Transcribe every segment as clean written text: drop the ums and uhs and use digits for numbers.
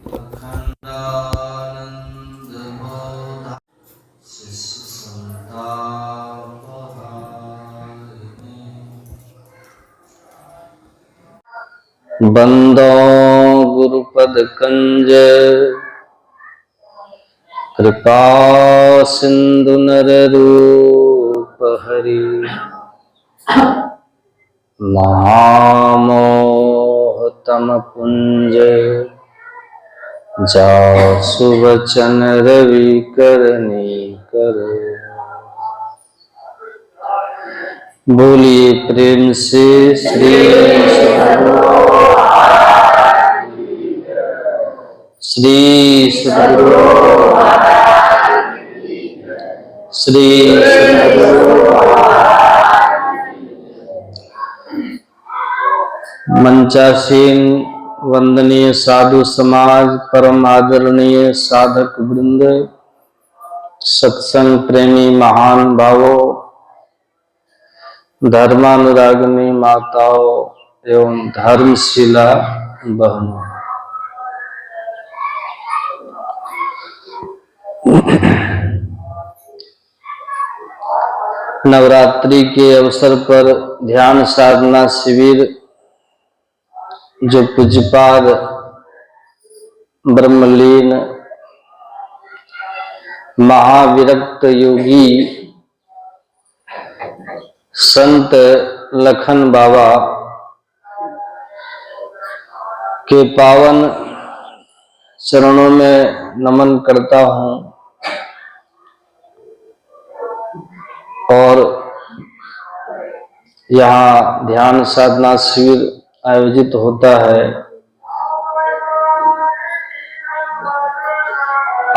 अखंडानंद बोधा शिष्य संतापहारिणे बंदो गुरुपद कंज कृपा सिंधु नर रूप हरि महामोह तम पुंज जासु वचन रवि करनी कर। बोलिए प्रेम से श्री सद्गुरु श्री मंचासीन वंदनीय साधु समाज, परम आदरणीय साधक वृंद, सत्संग प्रेमी महान भावों, धर्मानुरागिनी माताओं एवं धर्मशिला बहनों, नवरात्रि के अवसर पर ध्यान साधना शिविर जो पूज्यपाद ब्रह्मलीन महाविरक्त योगी संत लखन बाबा के पावन चरणों में नमन करता हूं और यहाँ ध्यान साधना शिविर आयोजित होता है।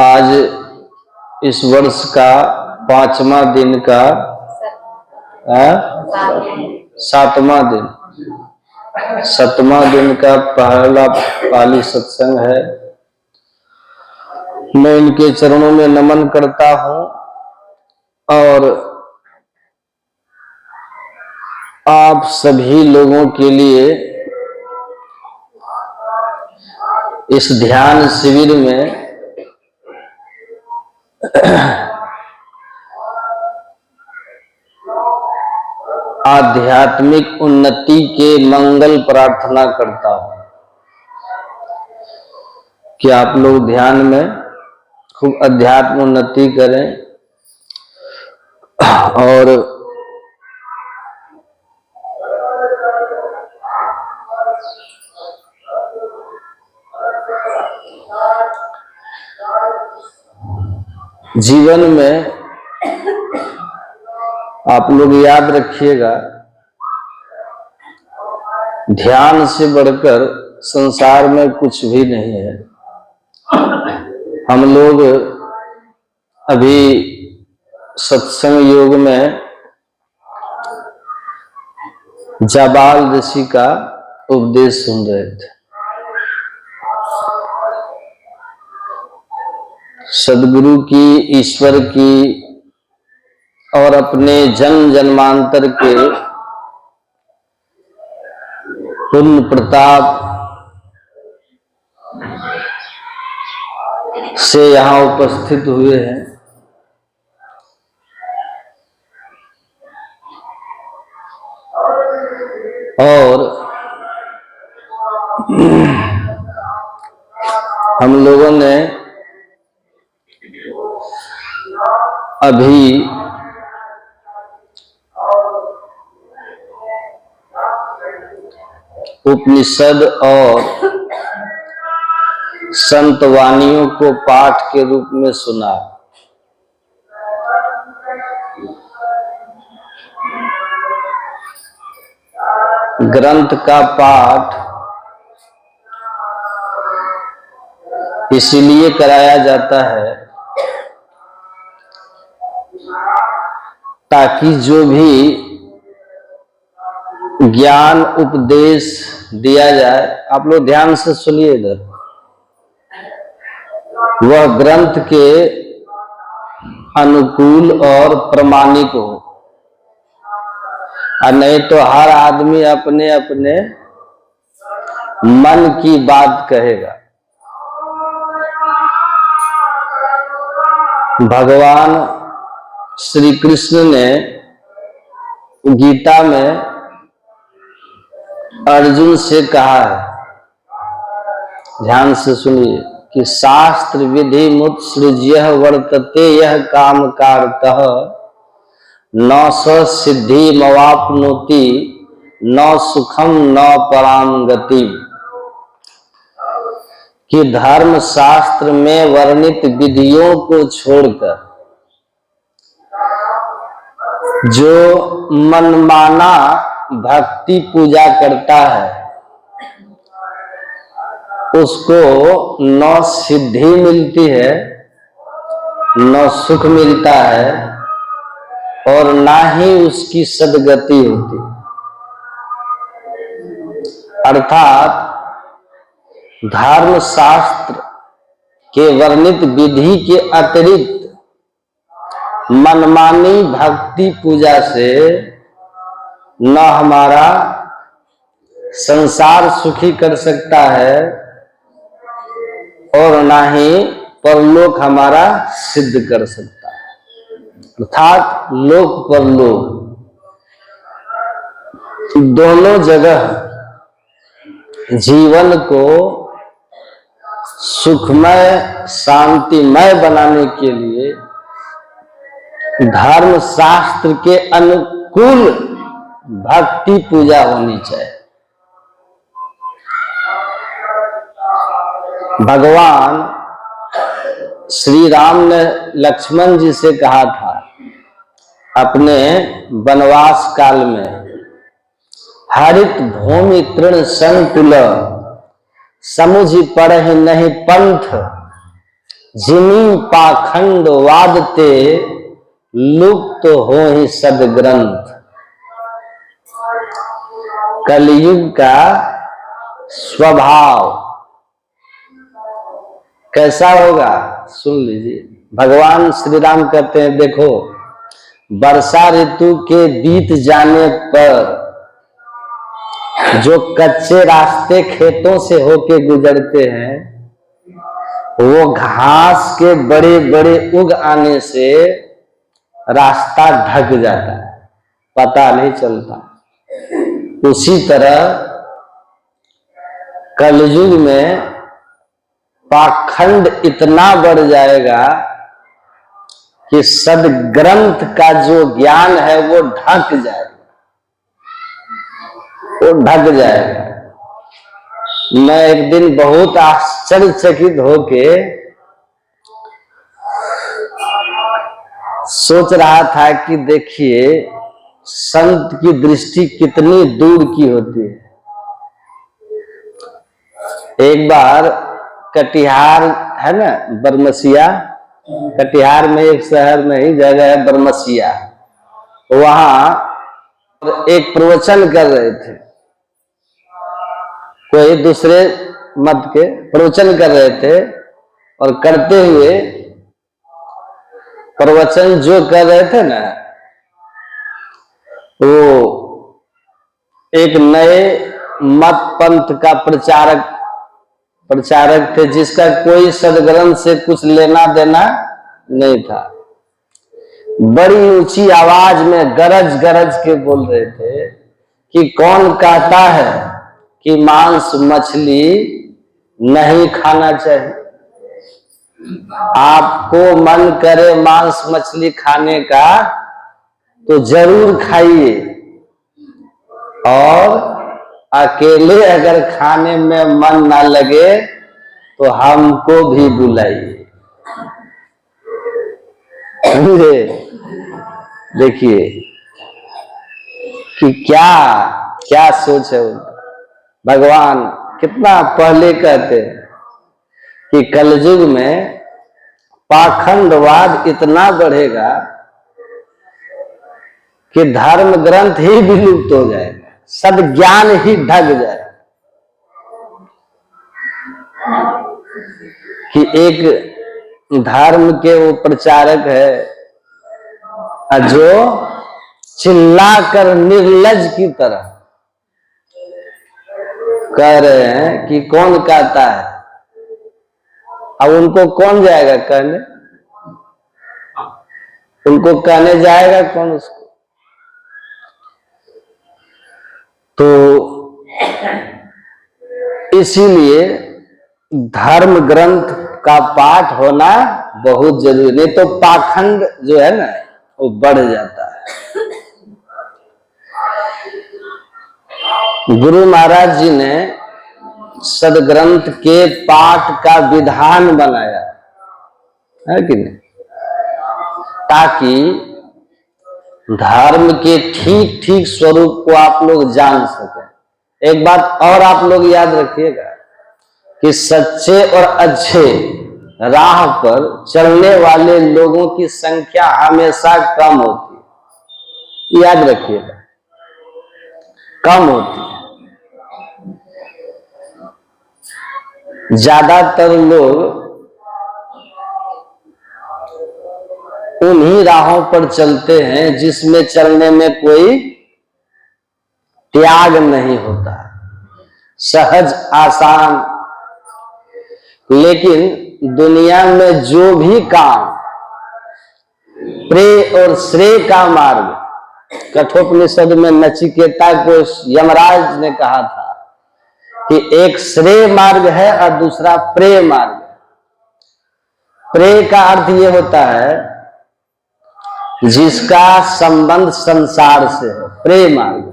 आज इस वर्ष का 5वां दिन का 7वां दिन का पहला पाली सत्संग है। मैं इनके चरणों में नमन करता हूं और आप सभी लोगों के लिए इस ध्यान शिविर में आध्यात्मिक उन्नति के मंगल प्रार्थना करता हूं कि आप लोग ध्यान में खूब अध्यात्म उन्नति करें और जीवन में आप लोग याद रखिएगा, ध्यान से बढ़कर संसार में कुछ भी नहीं है। हम लोग अभी सत्संग योग में जाबाल ऋषि का उपदेश सुन रहे थे। सद्गुरु की, ईश्वर की और अपने जन्म जन्मांतर के पुण्य प्रताप से यहाँ उपस्थित हुए हैं। और हम लोगों ने अभी उपनिषद और संत वाणियों को पाठ के रूप में सुना। ग्रंथ का पाठ इसलिए कराया जाता है ताकि जो भी ज्ञान उपदेश दिया जाए, आप लोग ध्यान से सुनिए इधर, वह ग्रंथ के अनुकूल और प्रमाणिक हो, और नहीं तो हर आदमी अपने अपने मन की बात कहेगा। भगवान श्री कृष्ण ने गीता में अर्जुन से कहा है, ध्यान से सुनिए, कि शास्त्र विधि मुत्सृज्य वर्तते यह काम कारतः न स सिद्धि मवाप्नोति न सुखम न पराम गति। कि धर्म शास्त्र में वर्णित विधियों को छोड़कर जो मनमाना भक्ति पूजा करता है उसको न सिद्धि मिलती है, न सुख मिलता है और ना ही उसकी सद्गति होती। अर्थात धर्म शास्त्र के वर्णित विधि के अतिरिक्त मनमानी भक्ति पूजा से न हमारा संसार सुखी कर सकता है और ना ही परलोक हमारा सिद्ध कर सकता है। अर्थात लोक परलोक दोनों जगह जीवन को सुखमय शांतिमय बनाने के लिए धर्म शास्त्र के अनुकूल भक्ति पूजा होनी चाहिए। भगवान श्री राम ने लक्ष्मण जी से कहा था अपने वनवास काल में, हरित भूमि तृण संकुल समुझ पढ़हि नहीं पंथ जिमी पाखंड वादते लुप्त हो ही सदग्रंथ। कलयुग का स्वभाव कैसा होगा सुन लीजिए। भगवान श्री राम कहते हैं, देखो वर्षा ऋतु के बीत जाने पर जो कच्चे रास्ते खेतों से होके गुजरते हैं वो घास के बड़े बड़े उग आने से रास्ता ढक जाता है, पता नहीं चलता। उसी तरह कलयुग में पाखंड इतना बढ़ जाएगा कि सदग्रंथ का जो ज्ञान है वो ढक जाएगा, वो ढक जाएगा। मैं एक दिन बहुत आश्चर्यचकित होके सोच रहा था कि देखिए संत की दृष्टि कितनी दूर की होती है। एक बार कटिहार है ना, बरमसिया, कटिहार में एक शहर में ही जगह है बरमसिया, वहां एक प्रवचन कर रहे थे, कोई दूसरे मत के प्रवचन कर रहे थे और करते हुए प्रवचन जो कर रहे थे ना वो एक नए मत पंथ का प्रचारक थे जिसका कोई सदग्रंथ से कुछ लेना देना नहीं था। बड़ी ऊंची आवाज में गरज गरज के बोल रहे थे कि कौन कहता है कि मांस मछली नहीं खाना चाहिए। आपको मन करे मांस मछली खाने का तो जरूर खाइए और अकेले अगर खाने में मन ना लगे तो हमको भी बुलाइए। देखिए कि क्या क्या सोच है उनका। भगवान कितना पहले कहते हैं कि कलयुग में पाखंडवाद इतना बढ़ेगा कि धर्म ग्रंथ ही विलुप्त हो जाएगा, सद्ज्ञान ही ढक जाएगा। कि एक धर्म के वो प्रचारक है जो चिल्लाकर निर्लज की तरह कह रहे हैं कि कौन कहता है। अब उनको कौन जाएगा कहने, उनको कहने जाएगा कौन उसको? तो इसीलिए धर्म ग्रंथ का पाठ होना बहुत जरूरी, नहीं तो पाखंड जो है ना वो बढ़ जाता है। गुरु महाराज जी ने सदग्रंथ के पाठ का विधान बनाया है कि नहीं, ताकि धर्म के ठीक ठीक स्वरूप को आप लोग जान सकें। एक बात और आप लोग याद रखिएगा कि सच्चे और अच्छे राह पर चलने वाले लोगों की संख्या हमेशा कम होती है, याद रखिएगा, कम होती है। ज्यादातर लोग उन्हीं राहों पर चलते हैं जिसमें चलने में कोई त्याग नहीं होता, सहज आसान। लेकिन दुनिया में जो भी काम प्रेय और श्रेय का मार्ग, कठोपनिषद में नचिकेता को यमराज ने कहा था कि एक श्रेय मार्ग है और दूसरा प्रेय मार्ग है। प्रेय का अर्थ यह होता है जिसका संबंध संसार से है, प्रेय मार्ग।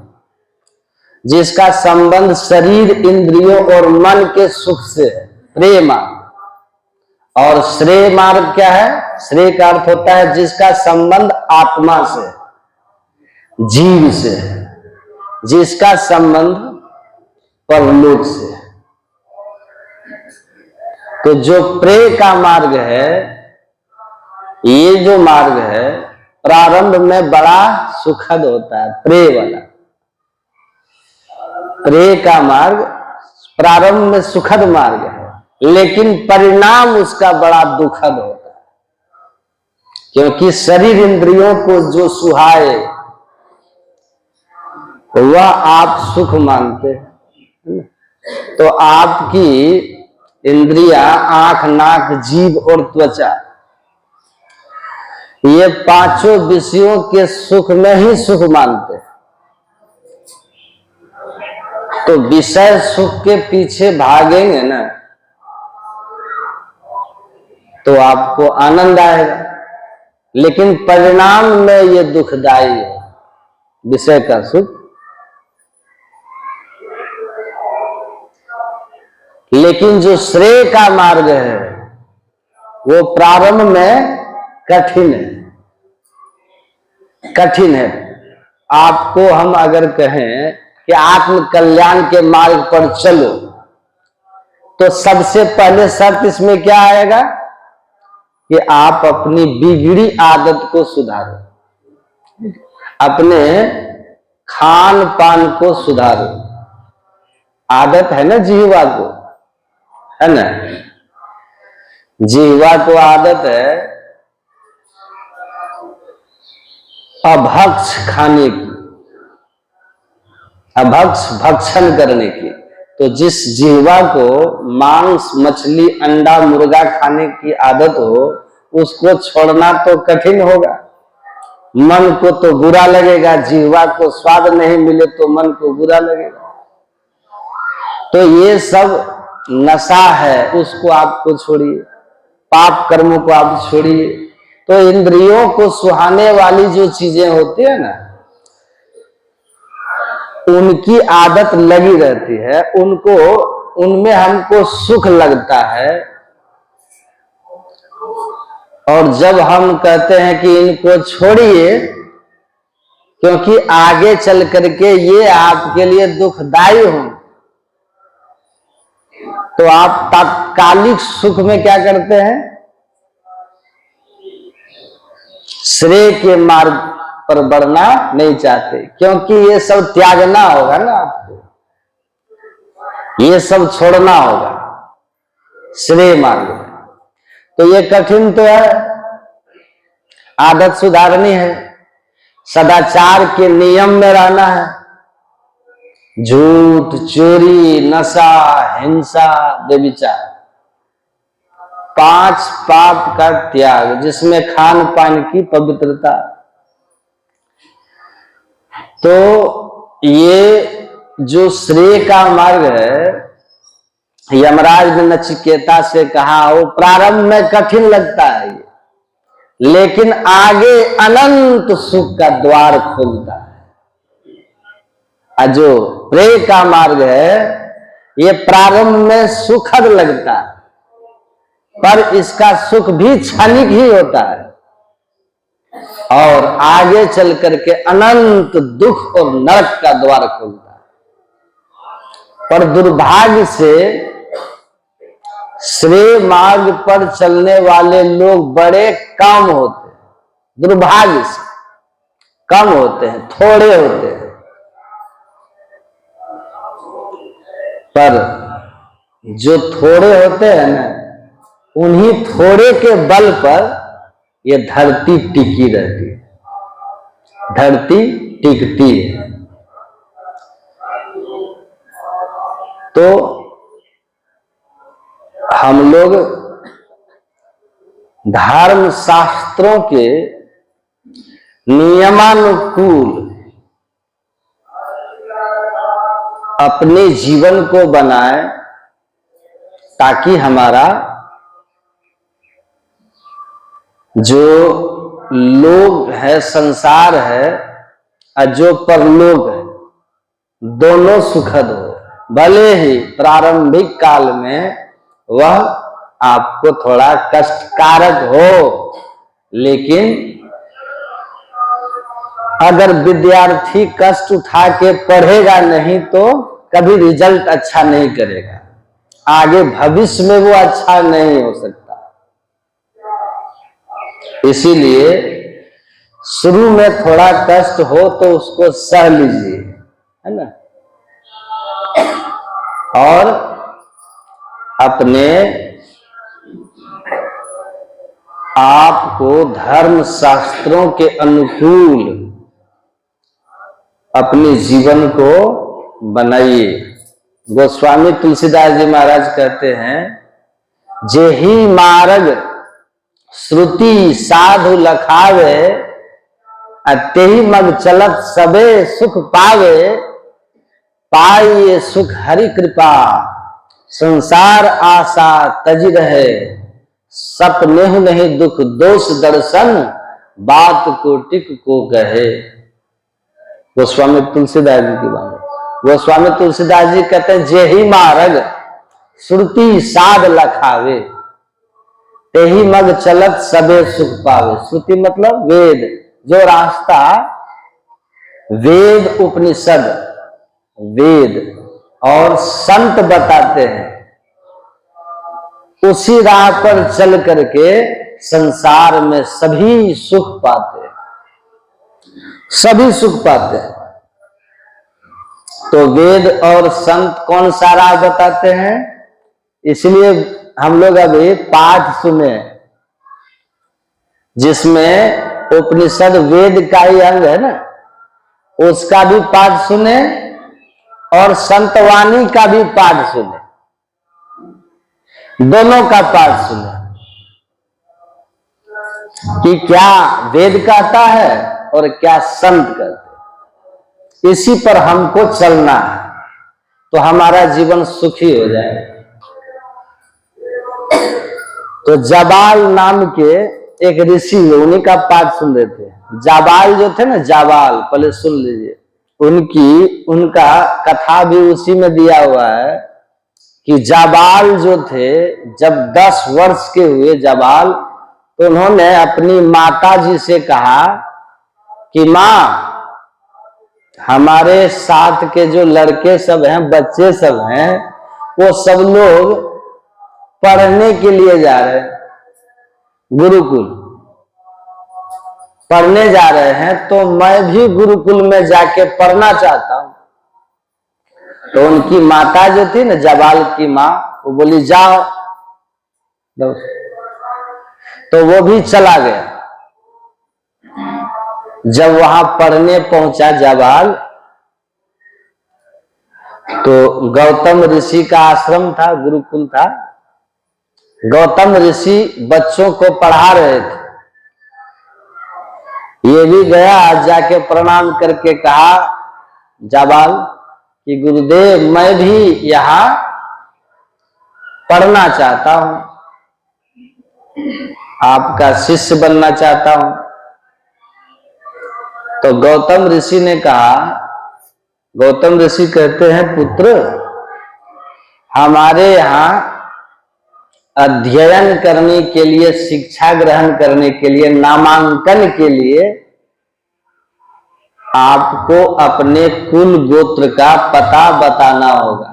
जिसका संबंध शरीर इंद्रियों और मन के सुख से है, प्रेय मार्ग। और श्रेय मार्ग क्या है? श्रेय का अर्थ होता है जिसका संबंध आत्मा से, जीव से, जिसका संबंध परलोक से। तो जो प्रेय का मार्ग है, ये जो मार्ग है प्रारंभ में बड़ा सुखद होता है, प्रेय वाला। प्रेय का मार्ग प्रारंभ में सुखद मार्ग है, लेकिन परिणाम उसका बड़ा दुखद होता है, क्योंकि शरीर इंद्रियों को जो सुहाए वह आप सुख मानते हैं। तो आपकी इंद्रियां आंख, नाक, जीभ और त्वचा, ये पांचों विषयों के सुख में ही सुख मानते हैं। तो विषय सुख के पीछे भागेंगे ना तो आपको आनंद आएगा, लेकिन परिणाम में ये दुखदाई है विषय का सुख। लेकिन जो श्रेय का मार्ग है वो प्रारंभ में कठिन है, कठिन है। आपको हम अगर कहें कि आत्म कल्याण के मार्ग पर चलो, तो सबसे पहले शर्त इसमें क्या आएगा कि आप अपनी बिगड़ी आदत को सुधारो, अपने खान पान को सुधारो। आदत है ना जिह्वा को, है ना, जिह्वा को आदत है अभक्ष खाने की, अभक्ष भक्षण करने की। तो जिस जिह्वा को मांस, मछली, अंडा, मुर्गा खाने की आदत हो, उसको छोड़ना तो कठिन होगा। मन को तो बुरा लगेगा, जिह्वा को स्वाद नहीं मिले तो मन को बुरा लगेगा। तो ये सब नशा है, उसको आपको छोड़िए, पाप कर्मों को आप छोड़िए। तो इंद्रियों को सुहाने वाली जो चीजें होती है ना, उनकी आदत लगी रहती है, उनको, उनमें हमको सुख लगता है। और जब हम कहते हैं कि इनको छोड़िए क्योंकि आगे चल करके ये आपके लिए दुखदाई हो, तो आप तात्कालिक सुख में क्या करते हैं? श्रेय के मार्ग पर बढ़ना नहीं चाहते, क्योंकि ये सब त्यागना होगा ना आपको, ये सब छोड़ना होगा श्रेय मार्ग में। तो ये कठिन तो है, आदत सुधारनी है, सदाचार के नियम में रहना है। झूठ, चोरी, नशा, हिंसा, व्यभिचार, 5 पाप का त्याग, जिसमें खान पान की पवित्रता। तो ये जो श्रेय का मार्ग है, यमराज ने नचिकेता से कहा, वो प्रारंभ में कठिन लगता है ये, लेकिन आगे अनंत सुख का द्वार खोलता है। जो प्रेय का मार्ग है, ये प्रारंभ में सुखद लगता है, पर इसका सुख भी क्षणिक ही होता है और आगे चल करके अनंत दुख और नरक का द्वार खोलता है। पर दुर्भाग्य से श्रेय मार्ग पर चलने वाले लोग बड़े कम होते हैं, दुर्भाग्य से कम होते हैं, थोड़े होते हैं। पर जो थोड़े होते हैं ना, उन्हीं थोड़े के बल पर ये धरती टिकी रहती है, धरती टिकती है। तो हम लोग धर्म शास्त्रों के नियमानुकूल अपने जीवन को बनाए, ताकि हमारा जो लोग है, संसार है, और जो परलोक है, दोनों सुखद हो। भले ही प्रारंभिक काल में वह आपको थोड़ा कष्टकारक हो, लेकिन अगर विद्यार्थी कष्ट उठा के पढ़ेगा नहीं तो कभी रिजल्ट अच्छा नहीं करेगा, आगे भविष्य में वो अच्छा नहीं हो सकता। इसीलिए शुरू में थोड़ा कष्ट हो तो उसको सह लीजिए, है ना, और अपने आप को धर्म शास्त्रों के अनुकूल अपने जीवन को बनाइए। गोस्वामी तुलसीदास जी महाराज कहते हैं, जेहि मार्ग श्रुति साधु लखावे, तेहि मग चलत सबे सुख पावे, पाइए सुख हरि कृपा, संसार आशा तज रहे, सपनेहु नहीं दुख दोष दर्शन, बात को टिक को कहे। गोस्वामी तुलसीदास जी की बात। गोस्वामी तुलसीदास जी कहते हैं, जेहि मार्ग श्रुति साध लखावे, तेहि मग चलत सबे सुख पावे। श्रुति मतलब वेद, जो रास्ता वेद उपनिषद, वेद और संत बताते हैं, उसी राह पर चल करके संसार में सभी सुख पाते हैं, सभी सुख पाते हैं। तो वेद और संत कौन सा राह बताते हैं, इसलिए हम लोग अभी पाठ सुने, जिसमें उपनिषद वेद का ही अंग है ना, उसका भी पाठ सुने और संतवाणी का भी पाठ सुने, दोनों का पाठ सुने कि क्या वेद कहता है और क्या संत कहते हैं। इसी पर हमको चलना है, तो हमारा जीवन सुखी हो जाएगा। तो जाबाल नाम के एक ऋषि है, उन्हीं का पाठ सुन रहे थे। जाबाल जो थे ना, जाबाल, पहले सुन लीजिए, उनका कथा भी उसी में दिया हुआ है कि जाबाल जो थे, जब 10 वर्ष के हुए जाबाल, तो उन्होंने अपनी माता जी से कहा कि माँ, हमारे साथ के जो लड़के सब हैं, बच्चे सब हैं, वो सब लोग पढ़ने के लिए जा रहे हैं, गुरुकुल पढ़ने जा रहे हैं, तो मैं भी गुरुकुल में जाके पढ़ना चाहता हूं। तो उनकी माता जो थी ना, जाबाल की माँ, वो बोली जाओ। तो वो भी चला गया। जब वहां पढ़ने पहुंचा जाबाल, तो गौतम ऋषि का आश्रम था, गुरुकुल था। गौतम ऋषि बच्चों को पढ़ा रहे थे। ये भी गया, जाके प्रणाम करके कहा जाबाल कि गुरुदेव मैं भी यहाँ पढ़ना चाहता हूं, आपका शिष्य बनना चाहता हूं। तो गौतम ऋषि ने कहा, गौतम ऋषि कहते हैं पुत्र, हमारे यहाँ अध्ययन करने के लिए, शिक्षा ग्रहण करने के लिए, नामांकन के लिए आपको अपने कुल गोत्र का पता बताना होगा।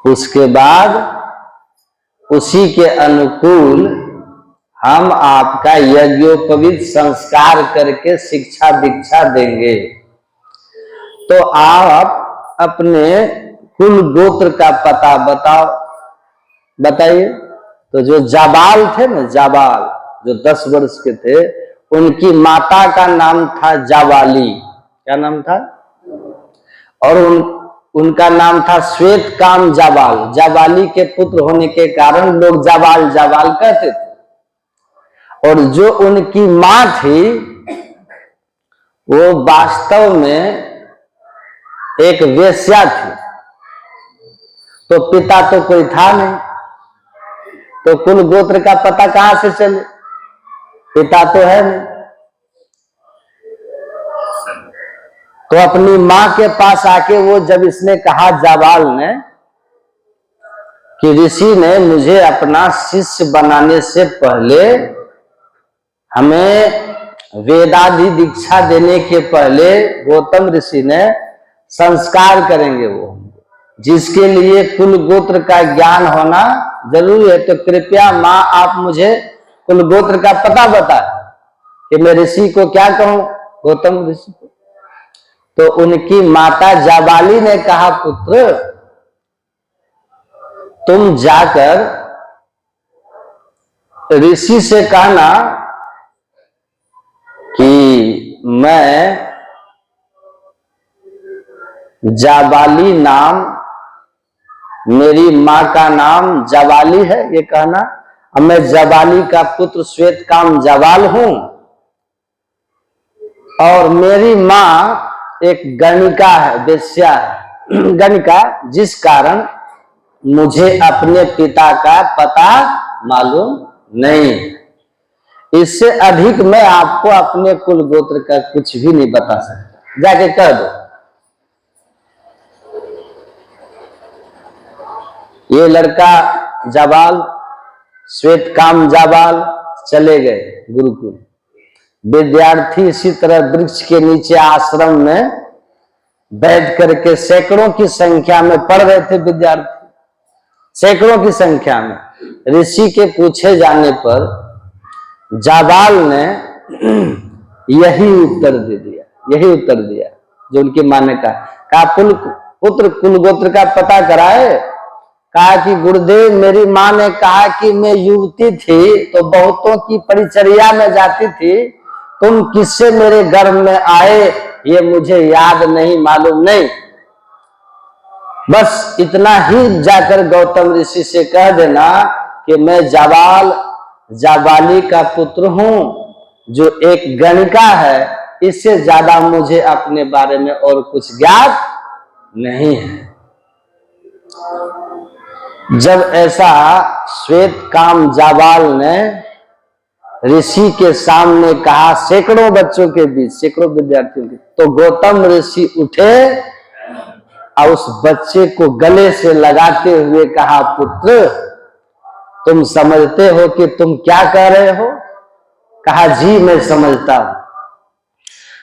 उसके बाद उसी के अनुकूल हम आपका यज्ञोपवीत संस्कार करके शिक्षा दीक्षा देंगे। तो आप अपने कुल गोत्र का पता बताइए। तो जो जाबाल थे ना, जाबाल जो 10 वर्ष के थे, उनकी माता का नाम था जाबाली। क्या नाम था? और उनका नाम था श्वेत काम जाबाल। जाबाली के पुत्र होने के कारण लोग जाबाल जाबाल कहते थे। और जो उनकी मां थी वो वास्तव में एक वेश्या थी। तो पिता तो कोई था नहीं, तो कुल गोत्र का पता कहां से चले? पिता तो है नहीं। तो अपनी मां के पास आके वो जब इसने कहा, जाबाल ने, कि ऋषि ने मुझे अपना शिष्य बनाने से पहले, हमें वेदादि दीक्षा देने के पहले गौतम ऋषि ने संस्कार करेंगे, वो जिसके लिए कुल गोत्र का ज्ञान होना जरूरी है। तो कृपया मां आप मुझे कुल गोत्र का पता बता कि मैं ऋषि को क्या कहूं, गौतम ऋषि को। तो उनकी माता जाबाली ने कहा, पुत्र तुम जाकर ऋषि से कहना कि मैं जाबाली नाम, मेरी मां का नाम जाबाली है, ये कहना, अब मैं जाबाली का पुत्र श्वेत काम जाबाल हूं, और मेरी मां एक गणिका है, वेश्या है, गणिका, जिस कारण मुझे अपने पिता का पता मालूम नहीं। इससे अधिक मैं आपको अपने कुल गोत्र का कुछ भी नहीं बता सकता, जाके कह दो। ये लड़का जाबाल, श्वेत काम जाबाल चले गए गुरुकुल। विद्यार्थी इसी तरह वृक्ष के नीचे आश्रम में बैठ करके सैकड़ों की संख्या में पढ़ रहे थे विद्यार्थी, सैकड़ों की संख्या में। ऋषि के पूछे जाने पर जाबाल ने यही उत्तर दे दिया, यही उत्तर दिया जो उनकी मां ने कहा, पुत्र कुल गोत्र का पता कराए। कहा कि गुरुदेव मेरी मां ने कहा कि मैं युवती थी तो बहुतों की परिचर्या में जाती थी, तुम किससे मेरे गर्भ में आए ये मुझे याद नहीं, मालूम नहीं। बस इतना ही जाकर गौतम ऋषि से कह देना कि मैं जाबाल, जाबाली का पुत्र हूं जो एक गणिका है, इससे ज्यादा मुझे अपने बारे में और कुछ ज्ञात नहीं है। जब ऐसा श्वेत काम जाबाल ने ऋषि के सामने कहा, सैकड़ों बच्चों के बीच, सैकड़ों विद्यार्थियों के, तो गौतम ऋषि उठे और उस बच्चे को गले से लगाते हुए कहा, पुत्र तुम समझते हो कि तुम क्या कह रहे हो? कहा जी मैं समझता हूं।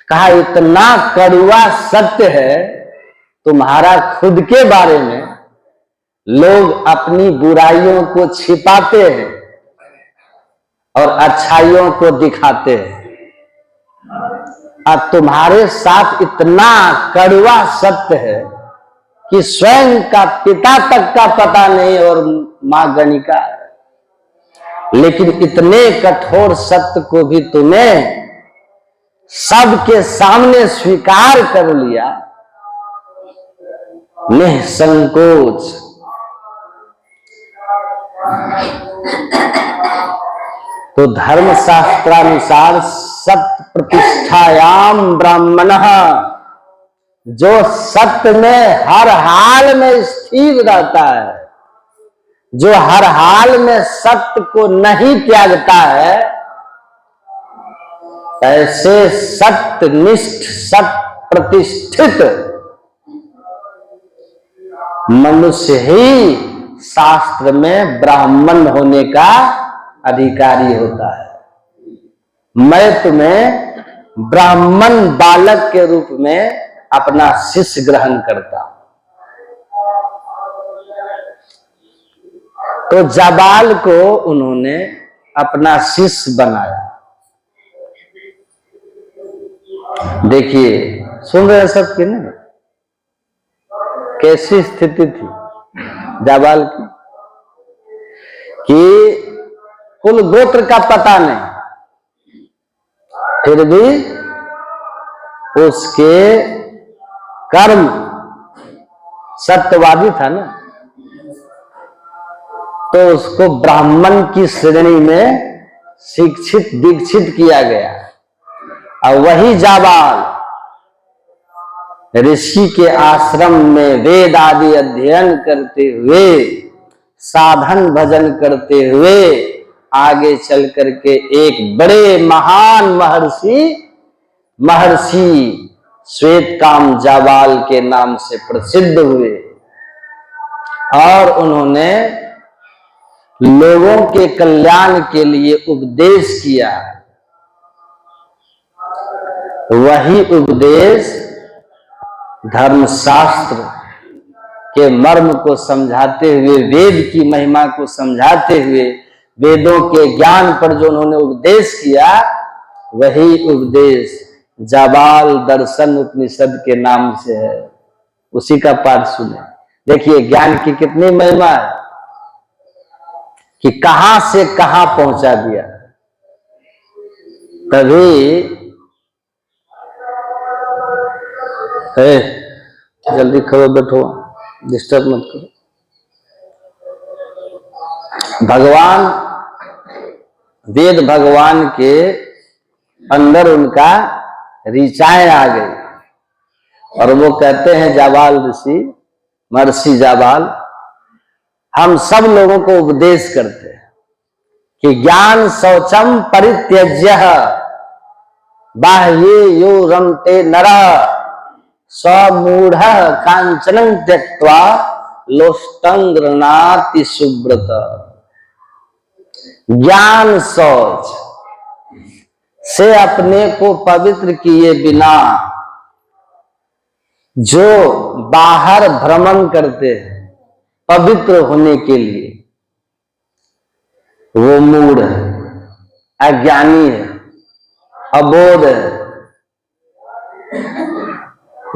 कहा इतना कड़वा सत्य है तुम्हारा खुद के बारे में, लोग अपनी बुराइयों को छिपाते हैं और अच्छाइयों को दिखाते हैं, अब तुम्हारे साथ इतना कड़वा सत्य है कि स्वयं का पिता तक का पता नहीं और मां गणिका है, लेकिन इतने कठोर सत्य को भी तुम्हें सबके सामने स्वीकार कर लिया, निसंकोच। तो धर्म शास्त्रानुसार सत्य प्रतिष्ठायाम ब्राह्मण, जो सत्य में हर हाल में स्थिर रहता है, जो हर हाल में सत्य को नहीं त्यागता है, ऐसे सत्यनिष्ठ सत्य प्रतिष्ठित मनुष्य ही शास्त्र में ब्राह्मण होने का अधिकारी होता है। मैं तुम्हें ब्राह्मण बालक के रूप में अपना शिष्य ग्रहण करता हूं। तो जाबाल को उन्होंने अपना शिष्य बनाया। देखिए, सुन रहे हैं सब कि नहीं, कैसी स्थिति थी जाबाल की, कि कुल गोत्र का पता नहीं, फिर भी उसके कर्म सत्यवादी था ना, तो उसको ब्राह्मण की श्रेणी में शिक्षित दीक्षित किया गया। और वही जाबाल ऋषि के आश्रम में वेद आदि अध्ययन करते हुए, साधन भजन करते हुए आगे चल करके एक बड़े महान महर्षि श्वेतकाम जाबाल के नाम से प्रसिद्ध हुए। और उन्होंने लोगों के कल्याण के लिए उपदेश किया। वही उपदेश धर्मशास्त्र के मर्म को समझाते हुए, वेद की महिमा को समझाते हुए, वेदों के ज्ञान पर जो उन्होंने उपदेश किया, वही उपदेश जाबाल दर्शन उपनिषद के नाम से है। उसी का पाठ सुने। देखिए ज्ञान की कितनी महिमा है कि कहां से कहां पहुंचा दिया। तभी जल्दी खड़ो बैठो, डिस्टर्ब मत करो। भगवान, वेद भगवान के अंदर उनका ऋचाएं आ गई और वो कहते हैं, जाबाल ऋषि, महर्षि जाबाल, हम सब लोगों को उपदेश करते हैं कि ज्ञान शौचम परित्यज्य बाह्ये यो रमते नरः स्वमूढ़ कांचनं त्यक्त्वा लोष्टं गृह्णाति सुब्रत। ज्ञान शौच से अपने को पवित्र किए बिना जो बाहर भ्रमण करते हैं पवित्र होने के लिए, वो मूढ़ है, अज्ञानी है, अबोध है।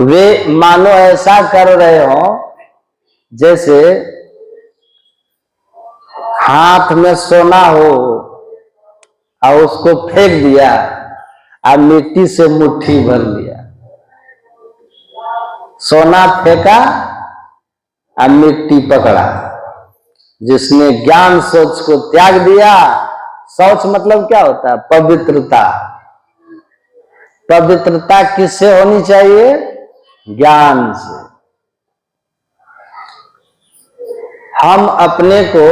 वे मानो ऐसा कर रहे हो जैसे हाथ में सोना हो और उसको फेंक दिया और मिट्टी से मुट्ठी भर लिया। सोना फेंका और मिट्टी पकड़ा। जिसने ज्ञान सोच को त्याग दिया, शौच मतलब क्या होता है? पवित्रता। पवित्रता किससे होनी चाहिए? ज्ञान से। हम अपने को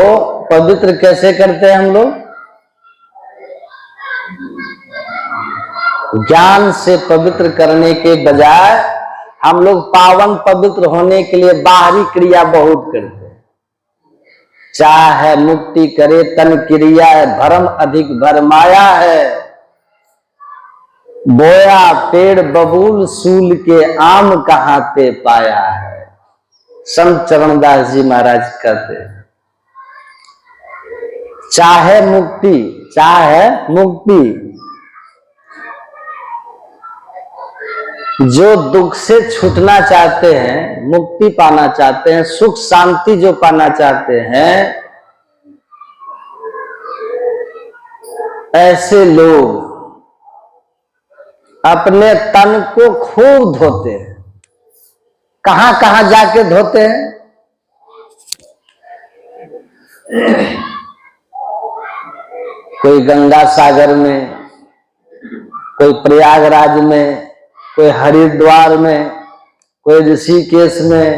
पवित्र कैसे करते हैं? हम लोग ज्ञान से पवित्र करने के बजाय हम लोग पावन पवित्र होने के लिए बाहरी क्रिया बहुत करते हैं। चाहे मुक्ति करे तन क्रिया है, भरम अधिक भरमाया है। बोया पेड़ बबूल, सूल के आम कहां ते पाया है। संत चरणदास जी महाराज कहते हैं, चाहे मुक्ति, जो दुख से छूटना चाहते हैं, मुक्ति पाना चाहते हैं, सुख शांति जो पाना चाहते हैं, ऐसे लोग अपने तन को खूब धोते हैं। कहां कहां जाके धोते हैं? कोई गंगा सागर में, कोई प्रयागराज में, कोई हरिद्वार में, कोई ऋषिकेश में,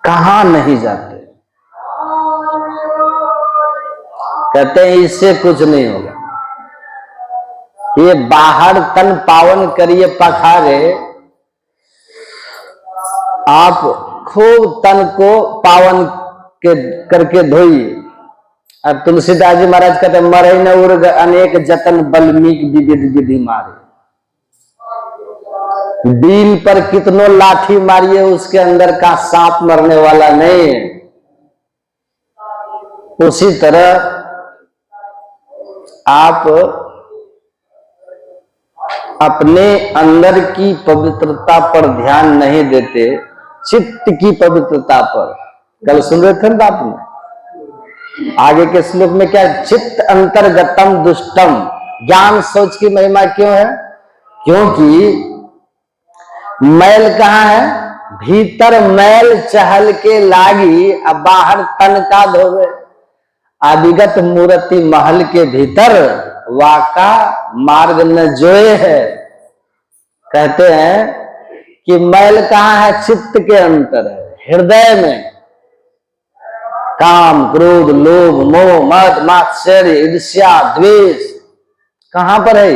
कहां नहीं जाते। कहते हैं इससे कुछ नहीं होगा, ये बाहर तन पावन करिए पखारे, आप खूब तन को पावन करके धोइए। अब तुलसीदास जी महाराज कहते मरे न उर्ग अनेक जतन बल्मीक विविध विधि मारे। बीन पर कितनों लाठी मारिए, उसके अंदर का सांप मरने वाला नहीं है। उसी तरह आप अपने अंदर की पवित्रता पर ध्यान नहीं देते, चित्त की पवित्रता पर। कल सुन रहे थे ना आपने आगे के श्लोक में क्या, चित्त अंतर्गतम दुष्टम। ज्ञान सोच की महिमा क्यों है? क्योंकि मैल कहाँ है? भीतर मैल चहल के लागी, अब बाहर तन का धोवे। आदिगत मूर्ति महल के भीतर वाका मार्ग न जोए है। कहते हैं कि मैल कहाँ है? चित्त के अंतर है, हृदय में। काम, क्रोध, लोभ, मोह, मद, मात्सर्य, ईर्ष्या, द्वेष कहां पर है?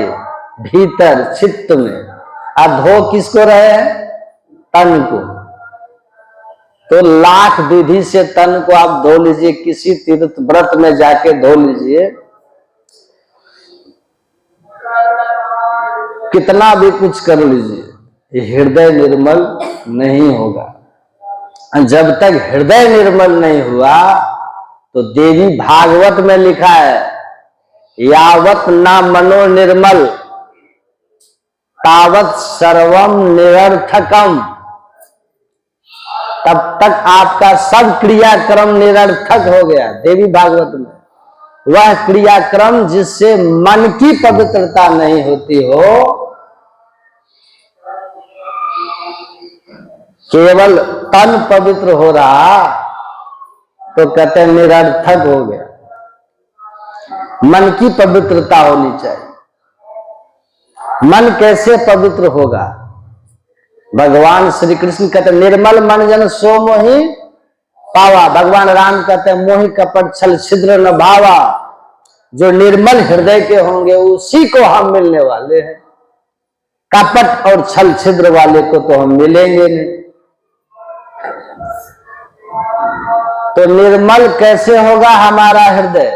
भीतर चित्त में। अब धो किसको रहे हैं? तन को। तो लाख विधि से तन को आप धो लीजिए, किसी तीर्थ व्रत में जाके धो लीजिए, कितना भी कुछ कर लीजिए, ये हृदय निर्मल नहीं होगा। जब तक हृदय निर्मल नहीं हुआ, तो देवी भागवत में लिखा है, यावत ना मनो निर्मल तावत सर्वम निरर्थकम। तब तक आपका सब क्रियाक्रम निरर्थक हो गया। देवी भागवत में वह क्रियाक्रम जिससे मन की पवित्रता नहीं होती हो, केवल तन पवित्र हो रहा, तो कहते हैं निरर्थक हो गया। मन की पवित्रता होनी चाहिए। मन कैसे पवित्र होगा? भगवान श्री कृष्ण कहते हैं निर्मल मन जन सो मोहि पावा। भगवान राम कहते हैं मोहि कपट छल छिद्र न भावा। जो निर्मल हृदय के होंगे उसी को हम मिलने वाले हैं। कपट और छल छिद्र वाले को तो हम मिलेंगे नहीं। तो निर्मल कैसे होगा हमारा हृदय?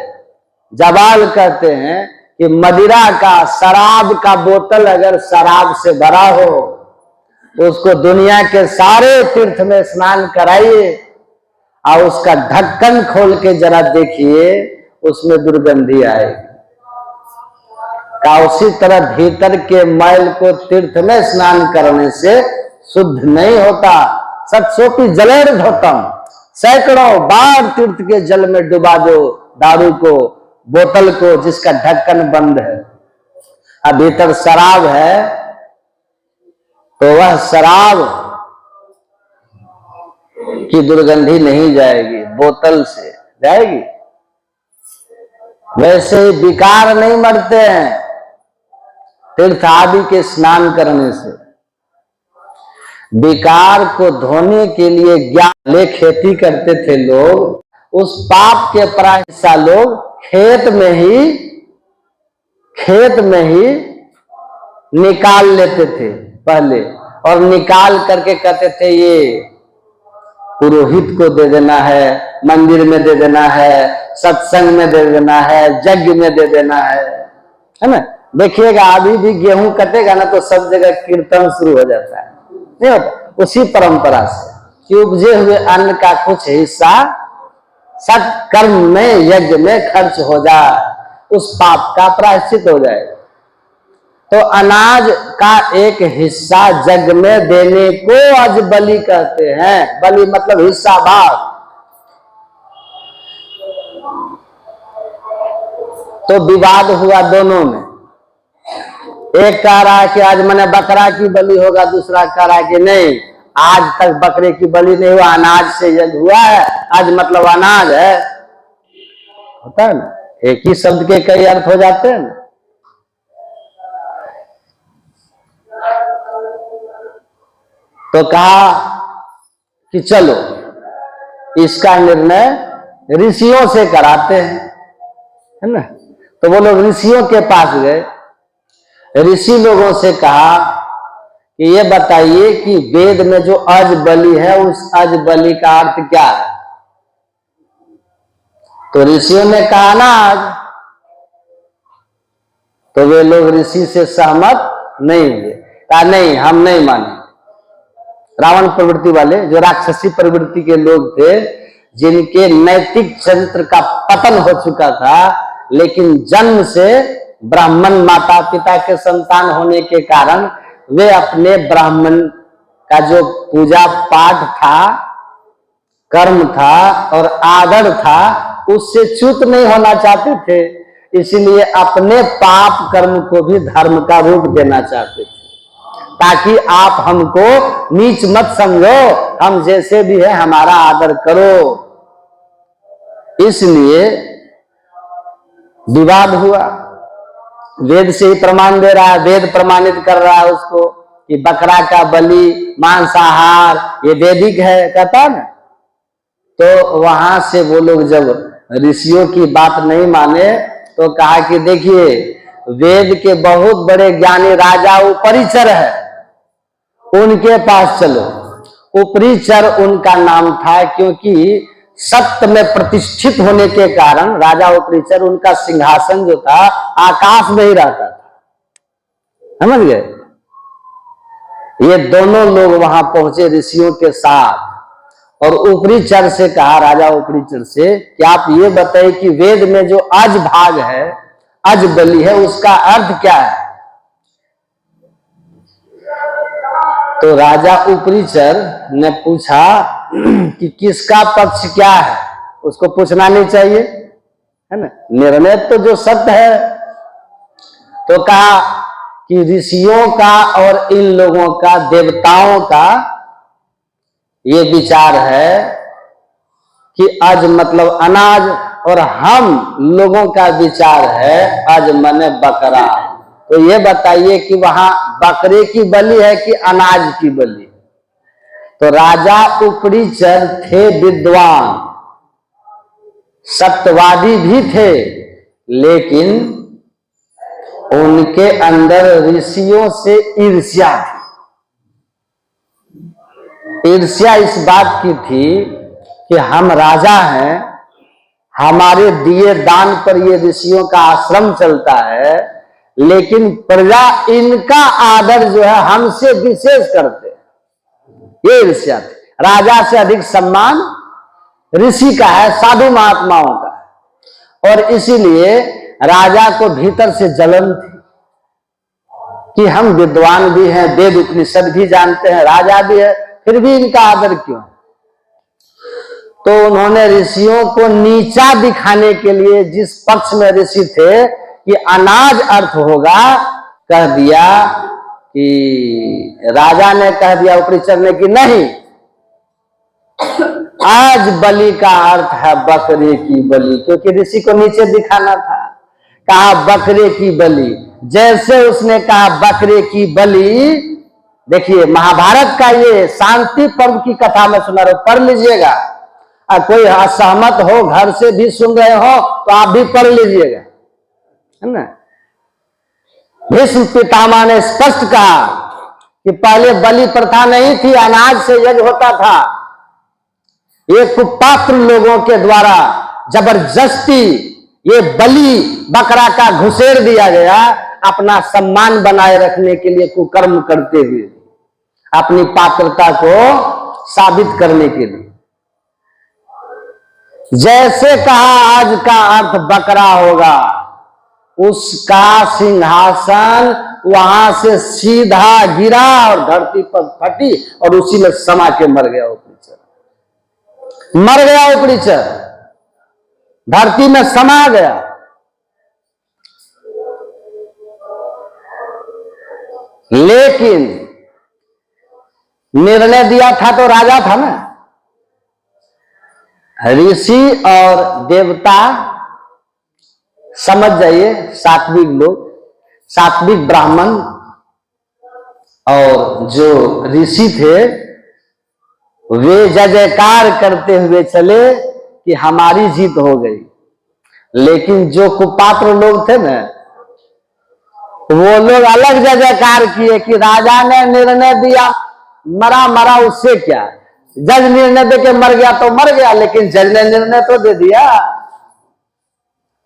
जबाल कहते हैं कि मदिरा का, शराब का बोतल अगर शराब से भरा हो, तो उसको दुनिया के सारे तीर्थ में स्नान कराइए और उसका ढक्कन खोल के जरा देखिए, उसमें दुर्गंधी आएगी। का उसी तरह भीतर के मैल को तीर्थ में स्नान करने से शुद्ध नहीं होता। सत्सोपी जलेर धोतम, सैकड़ों बार तीर्थ के जल में डुबा दो दारू को, बोतल को जिसका ढक्कन बंद है, अब भीतर शराब है, तो वह शराब की दुर्गंधी नहीं जाएगी, बोतल से जाएगी। वैसे ही विकार नहीं मरते हैं तीर्थ आदि के स्नान करने से। विकार को धोने के लिए ज्ञान ले खेती करते थे लोग, उस पाप के प्रायश्चित लोग खेत में ही निकाल लेते थे पहले, और निकाल करके कहते थे ये पुरोहित को दे देना है, मंदिर में दे देना है, सत्संग में दे देना है, यज्ञ में दे देना है ना। देखिएगा अभी भी गेहूं कटेगा ना तो सब जगह कीर्तन शुरू हो जाता है, नहीं होता? उसी परंपरा से कि उपजे हुए अन्न का कुछ हिस्सा सत्कर्म में, यज्ञ में खर्च हो जाए, उस पाप का प्रायश्चित हो जाए। तो अनाज का एक हिस्सा जग में देने को आज बलि कहते हैं। बलि मतलब हिस्सा भाग। तो विवाद हुआ दोनों में। एक कह रहा है कि आज मैंने बकरा की बलि होगा, दूसरा कह रहा है कि नहीं, आज तक बकरे की बलि नहीं हुआ, अनाज से यज्ञ हुआ है, आज मतलब अनाज है, होता है ना, एक ही शब्द के कई अर्थ हो जाते हैं ना। तो कहा कि चलो इसका निर्णय ऋषियों से कराते हैं, है ना। तो वो लोग ऋषियों के पास गए, ऋषि लोगों से कहा कि ये बताइए कि वेद में जो अज बलि है, उस अज बलि का अर्थ क्या है। तो ऋषियों ने कहा अनाज। तो वे लोग ऋषि से सहमत नहीं हुए, कहा नहीं, हम नहीं माने। रावण प्रवृत्ति वाले, जो राक्षसी प्रवृत्ति के लोग थे, जिनके नैतिक चरित्र का पतन हो चुका था, लेकिन जन्म से ब्राह्मण माता पिता के संतान होने के कारण वे अपने ब्राह्मण का जो पूजा पाठ था, कर्म था और आदर था, उससे च्युत नहीं होना चाहते थे। इसलिए अपने पाप कर्म को भी धर्म का रूप देना चाहते थे, ताकि आप हमको नीच मत समझो, हम जैसे भी है हमारा आदर करो। इसलिए विवाद हुआ। वेद से ही प्रमाण दे रहा है, वेद प्रमाणित कर रहा है उसको कि बकरा का बलि, मांसाहार, ये वैदिक है, कहता है ना। तो वहां से वो लोग जब ऋषियों की बात नहीं माने, तो कहा कि देखिए, वेद के बहुत बड़े ज्ञानी राजा उपरिचर है, उनके पास चलो। उपरिचर उनका नाम था, क्योंकि सत्य में प्रतिष्ठित होने के कारण राजा उपरिचर, उनका सिंहासन जो था आकाश में ही रहता था, समझ गए। ये दोनों लोग वहां पहुंचे ऋषियों के साथ, और उपरिचर से कहा, राजा उपरिचर से, कि आप ये बताइए कि वेद में जो अज भाग है, अज बलि है, उसका अर्थ क्या है। तो राजा उपरिचर ने पूछा कि किसका पक्ष क्या है, उसको पूछना नहीं चाहिए, है ना, निर्णय तो जो सत्य है। तो कहा कि ऋषियों का और इन लोगों का, देवताओं का ये विचार है कि अज मतलब अनाज, और हम लोगों का विचार है अज मने बकरा। तो ये बताइए कि वहां बकरे की बलि है कि अनाज की बलि। तो राजा उपरिचर थे विद्वान, सत्यवादी भी थे, लेकिन उनके अंदर ऋषियों से ईर्ष्या थी। ईर्ष्या इस बात की थी कि हम राजा हैं, हमारे दिए दान पर ये ऋषियों का आश्रम चलता है, लेकिन प्रजा इनका आदर जो है हमसे विशेष करते हैं। ये ईर्ष्या थी। राजा से अधिक सम्मान ऋषि का है, साधु महात्माओं का है। और इसीलिए राजा को भीतर से जलन थी कि हम विद्वान भी हैं, वेद उपनिषद भी जानते हैं, राजा भी है, फिर भी इनका आदर क्यों। तो उन्होंने ऋषियों को नीचा दिखाने के लिए, जिस पक्ष में ऋषि थे कि अनाज अर्थ होगा, कह दिया कि राजा ने कह दिया उपरिचर ने कि नहीं, आज बलि का अर्थ है बकरे की बलि, क्योंकि ऋषि को नीचे दिखाना था। कहा बकरे की बलि। जैसे उसने कहा बकरे की बलि, देखिए महाभारत का ये शांति पर्व की कथा में सुना रहा हूं, पढ़ लीजिएगा। कोई असहमत हो, घर से भी सुन रहे हो तो आप भी पढ़ लीजिएगा, है ना। भीष्म पितामह ने स्पष्ट कहा कि पहले बलि प्रथा नहीं थी, अनाज से यज्ञ होता था। ये कुपात्र लोगों के द्वारा जबरदस्ती ये बलि बकरा का घुसेड़ दिया गया, अपना सम्मान बनाए रखने के लिए कुकर्म करते हुए, अपनी पात्रता को साबित करने के लिए। जैसे कहा आज का अर्थ बकरा होगा, उसका सिंहासन वहां से सीधा गिरा और धरती पर फटी, और उसी में समा के मर गया उपरिचर। मर गया उपरिचर, धरती में समा गया। निर्णय दिया था तो राजा था ना। ऋषि और देवता समझ जाइए, सात्विक लोग, सात्विक ब्राह्मण, और जो ऋषि थे वे जय जयकार करते हुए चले कि हमारी जीत हो गई। लेकिन जो कुपात्र लोग थे ना, वो लोग अलग जय जयकार किए कि राजा ने निर्णय दिया, मरा मरा उससे क्या, जज निर्णय दे के मर गया तो मर गया, लेकिन जज ने निर्णय तो दे दिया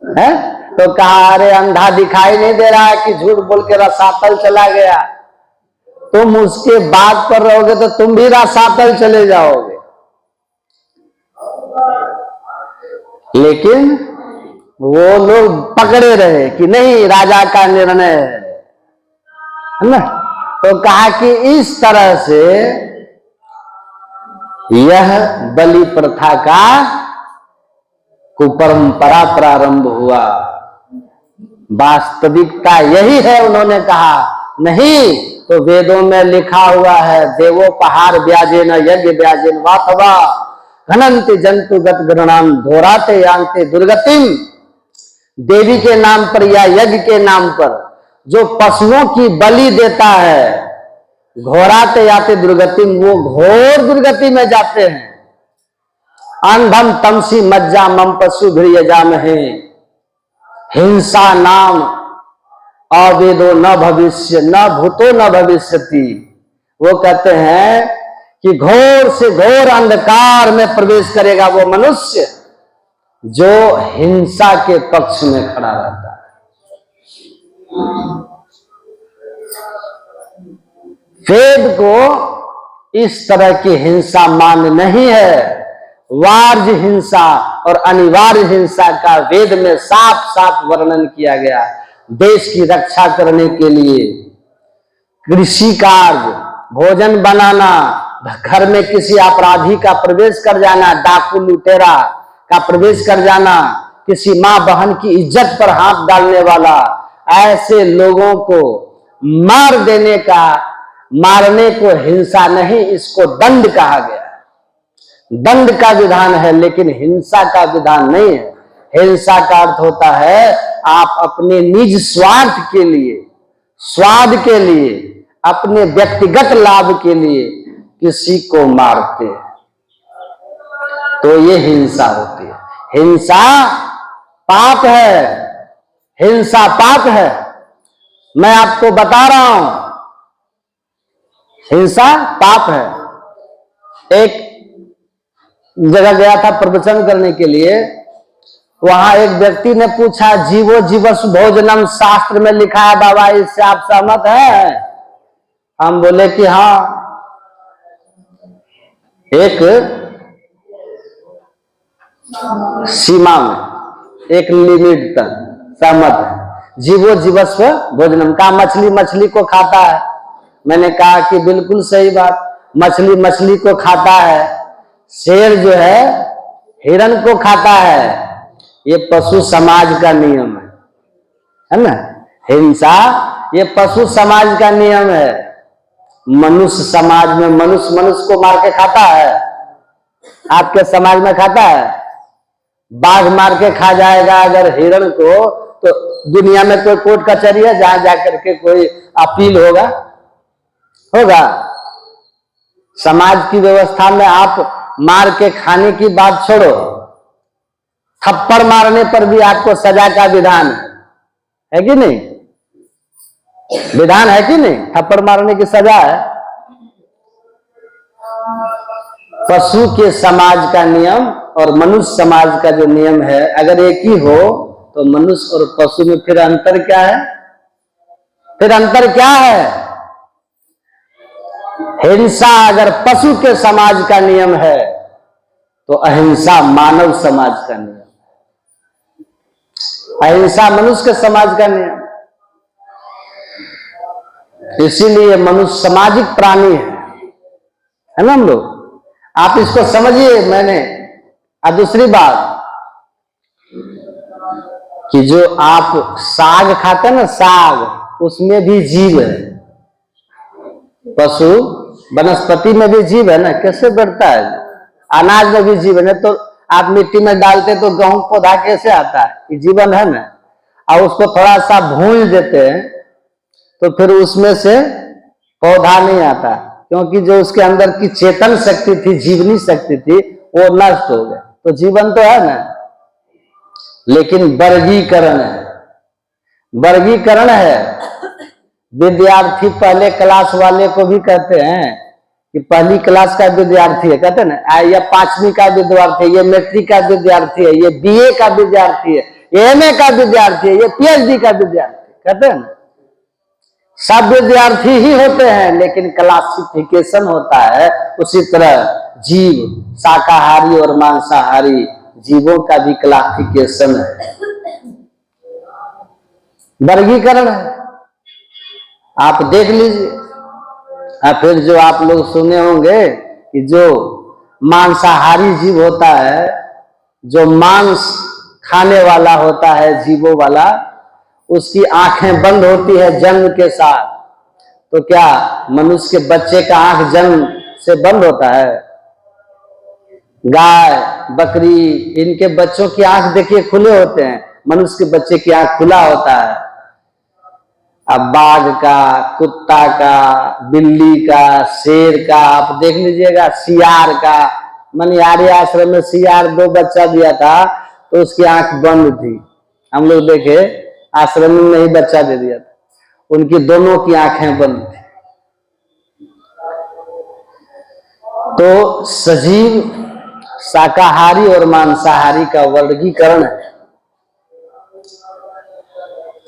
है। तो कहा अरे अंधा दिखाई नहीं दे रहा है कि झूठ बोल के रसातल चला गया, तुम उसके बात पर रहोगे तो तुम भी रसातल चले जाओगे। लेकिन वो लोग पकड़े रहे कि नहीं, राजा का निर्णय है ना। तो कहा कि इस तरह से यह बलि प्रथा का कुपरंपरा प्रारंभ हुआ। वास्तविकता यही है। उन्होंने कहा नहीं तो वेदों में लिखा हुआ है, देवोपहार व्याजेन यज्ञ व्याजेन वाथवा घनंति जंतुगत गृणाम घोराते यांते दुर्गतिम। देवी के नाम पर या यज्ञ के नाम पर जो पशुओं की बलि देता है, घोराते याते दुर्गतिम, वो घोर दुर्गति में जाते हैं। अंधम तमसी मज्जा मम पशु घृयजाम है, हिंसा नाम अवेदो न भविष्य न भूतो न भविष्यति। वो कहते हैं कि घोर से घोर अंधकार में प्रवेश करेगा वो मनुष्य जो हिंसा के पक्ष में खड़ा रहता है। वेद को इस तरह की हिंसा मान्य नहीं है। वार्य हिंसा और अनिवार्य हिंसा का वेद में साफ साफ वर्णन किया गया। देश की रक्षा करने के लिए कृषि कार्य, भोजन बनाना, घर में किसी अपराधी का प्रवेश कर जाना, डाकू लुटेरा का प्रवेश कर जाना, किसी मां बहन की इज्जत पर हाथ डालने वाला, ऐसे लोगों को मार देने का, मारने को हिंसा नहीं, इसको दंड कहा गया। दंड का विधान है लेकिन हिंसा का विधान नहीं है। हिंसा का अर्थ होता है आप अपने निज स्वार्थ के लिए, स्वाद के लिए, अपने व्यक्तिगत लाभ के लिए किसी को मारते हैं, तो ये हिंसा होती है। हिंसा पाप है, हिंसा पाप है। मैं आपको बता रहा हूं, हिंसा पाप है। एक जगह गया था प्रवचन करने के लिए, वहां एक व्यक्ति ने पूछा, जीवो जीवस भोजनम शास्त्र में लिखा है बाबा, इससे आप सहमत हैं? हम बोले कि हाँ, एक सीमा में, एक लिमिट तक सहमत है। जीवो जीवस्व भोजनम का, मछली मछली को खाता है। मैंने कहा कि बिल्कुल सही बात, मछली मछली को खाता है, शेर जो है हिरण को खाता है, ये पशु समाज का नियम है ना। हिंसा ये पशु समाज का नियम है। मनुष्य समाज में मनुष्य मनुष्य को मार के खाता है, आपके समाज में खाता है? बाघ मार के खा जाएगा अगर हिरण को, तो दुनिया में कोई कोर्ट कचहरी है जहां जाकर के कोई अपील होगा? समाज की व्यवस्था में आप मार के खाने की बात छोड़ो, थप्पड़ मारने पर भी आपको सजा का विधान है कि नहीं? विधान है कि नहीं? थप्पड़ मारने की सजा है। पशु के समाज का नियम और मनुष्य समाज का जो नियम है, अगर एक ही हो तो मनुष्य और पशु में फिर अंतर क्या है? फिर अंतर क्या है? हिंसा अगर पशु के समाज का नियम है तो अहिंसा मानव समाज का नियम, अहिंसा मनुष्य के समाज का नियम। इसीलिए मनुष्य सामाजिक प्राणी है ना हम लोग। आप इसको समझिए। मैंने अब दूसरी बात कि जो आप साग खाते हैं ना, साग, उसमें भी जीव है। पशु वनस्पति में भी जीव है ना, कैसे बढ़ता है? अनाज में भी जीवन है। तो आप मिट्टी में डालते तो गेहूं पौधा कैसे आता है? ये जीवन है ना। और उसको थोड़ा सा भून देते हैं तो फिर उसमें से पौधा नहीं आता, क्योंकि जो उसके अंदर की चेतन शक्ति थी, जीवनी शक्ति थी, वो नष्ट हो गई। तो जीवन तो है ना, लेकिन वर्गीकरण है। वर्गीकरण है। विद्यार्थी पहले क्लास वाले को भी कहते हैं कि पहली क्लास का विद्यार्थी है, कहते हैं ना, ये 5वीं का विद्यार्थी है, ये मैट्रिक का विद्यार्थी है, ये बीए का विद्यार्थी है, ये एमए का विद्यार्थी है, ये पीएचडी का विद्यार्थी, कहते हैं ना। सब विद्यार्थी ही होते हैं, लेकिन क्लासिफिकेशन होता है। उसी तरह जीव, शाकाहारी और मांसाहारी जीवों का भी क्लासिफिकेशन है, वर्गीकरण है। आप देख लीजिए। फिर जो आप लोग सुने होंगे कि जो मांसाहारी जीव होता है, जो मांस खाने वाला होता है, जीवों वाला, उसकी आंखें बंद होती है जन्म के साथ। तो क्या मनुष्य के बच्चे का आंख जन्म से बंद होता है? गाय, बकरी, इनके बच्चों की आंख देखिए खुले होते हैं, मनुष्य के बच्चे की आंख खुला होता है। अब बाघ का, कुत्ता का, बिल्ली का, शेर का आप देख लीजिएगा, सियार का। मनिहारी आश्रम में सियार 2 बच्चा दिया था तो उसकी आंख बंद थी। हम लोग देखे, आश्रम में ही बच्चा दे दिया था, उनकी दोनों की आंखें बंद थी। तो सजीव, शाकाहारी और मांसाहारी का वर्गीकरण है।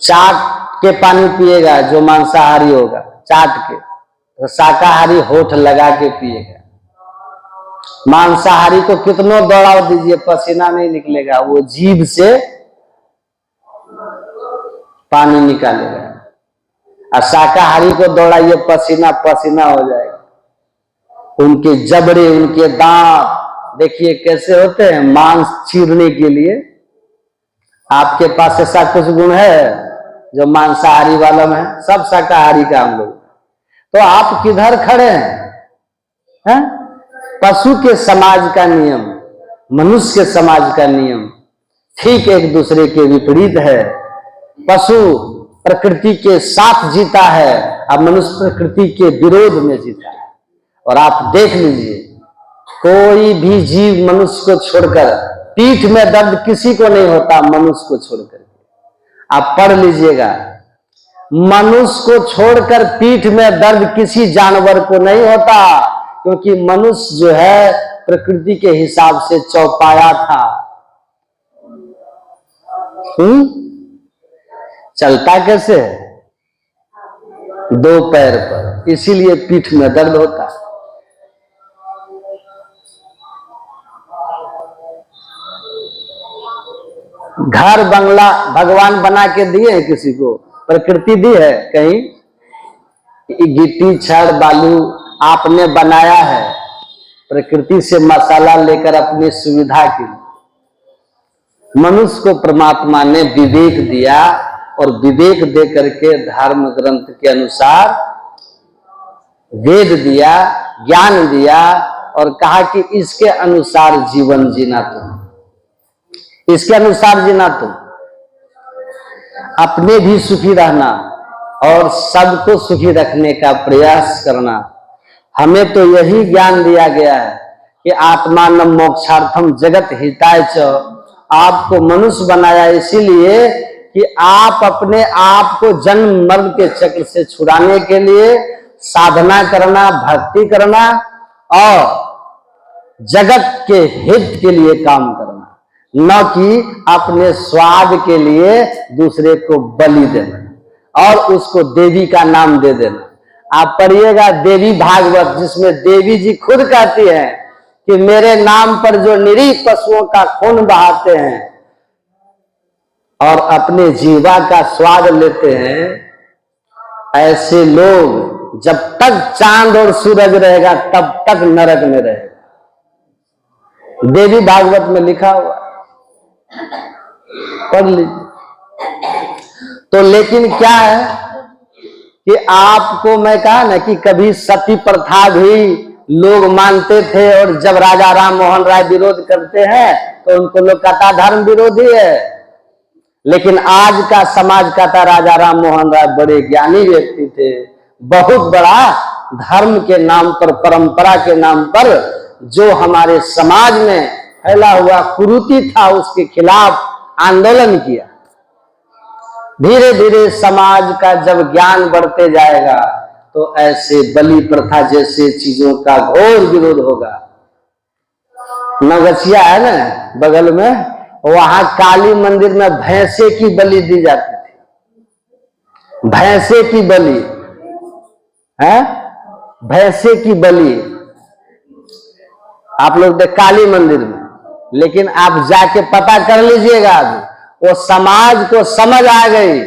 चाट के पानी पिएगा जो मांसाहारी होगा, चाट के, तो शाकाहारी होठ लगा के पिएगा। मांसाहारी को कितनों दौड़ा दीजिए पसीना नहीं निकलेगा, वो जीभ से पानी निकालेगा। और शाकाहारी को दौड़ाइए, पसीना पसीना हो जाएगा। उनके जबड़े, उनके दांत देखिए कैसे होते हैं मांस चीरने के लिए। आपके पास ऐसा कुछ गुण है जो मांसाहारी वाला में है? सब शाकाहारी का हम लोग। तो आप किधर खड़े हैं? पशु के समाज का नियम, मनुष्य के समाज का नियम ठीक एक दूसरे के विपरीत है। पशु प्रकृति के साथ जीता है और मनुष्य प्रकृति के विरोध में जीता है। और आप देख लीजिए, कोई भी जीव मनुष्य को छोड़कर, पीठ में दर्द किसी को नहीं होता मनुष्य को छोड़कर। आप पढ़ लीजिएगा, मनुष्य को छोड़कर पीठ में दर्द किसी जानवर को नहीं होता, क्योंकि मनुष्य जो है प्रकृति के हिसाब से चौपाया था। चलता कैसे है? 2 पैर पर, इसीलिए पीठ में दर्द होता है। घर बंगला भगवान बना के दिए है किसी को? प्रकृति दी है कहीं? गिट्टी छड़ बालू आपने बनाया है प्रकृति से मसाला लेकर अपनी सुविधा के लिए। मनुष्य को परमात्मा ने विवेक दिया और विवेक दे करके धर्म ग्रंथ के अनुसार वेद दिया, ज्ञान दिया और कहा कि इसके अनुसार जीवन जीना तुम, इसके अनुसार जीना तुम, अपने भी सुखी रहना और सबको सुखी रखने का प्रयास करना। हमें तो यही ज्ञान दिया गया है कि आत्मानं मोक्षार्थम जगत हिताय च। आपको मनुष्य बनाया इसीलिए कि आप अपने आप को जन्म मरण के चक्र से छुड़ाने के लिए साधना करना, भक्ति करना और जगत के हित के लिए काम करना, न कि अपने स्वाद के लिए दूसरे को बलि देना और उसको देवी का नाम दे देना। आप पढ़िएगा देवी भागवत, जिसमें देवी जी खुद कहती हैं कि मेरे नाम पर जो निरीह पशुओं का खून बहाते हैं और अपने जीवा का स्वाद लेते हैं, ऐसे लोग जब तक चांद और सूरज रहेगा तब तक नरक में रहेगा। देवी भागवत में लिखा हुआ, पढ़ लीजिए। तो लेकिन क्या है, कि आपको मैं कहा ना कि कभी सती प्रथा भी लोग मानते थे, और जब राजा राम मोहन राय विरोध करते हैं तो उनको लोग कहता धर्म विरोधी है। लेकिन आज का समाज कहता राजा राम मोहन राय बड़े ज्ञानी व्यक्ति थे, बहुत बड़ा धर्म के नाम पर, परंपरा के नाम पर जो हमारे समाज में फैला हुआ कुरीति था उसके खिलाफ आंदोलन किया। धीरे धीरे समाज का जब ज्ञान बढ़ते जाएगा तो ऐसे बलि प्रथा जैसे चीजों का घोर विरोध होगा। नगछिया है ना बगल में, वहां काली मंदिर में भैंसे की बलि दी जाती थी। भैंसे की बलि है, भैंसे की बलि आप लोग देख काली मंदिर में। लेकिन आप जाके पता कर लीजिएगा, अभी वो समाज को समझ आ गई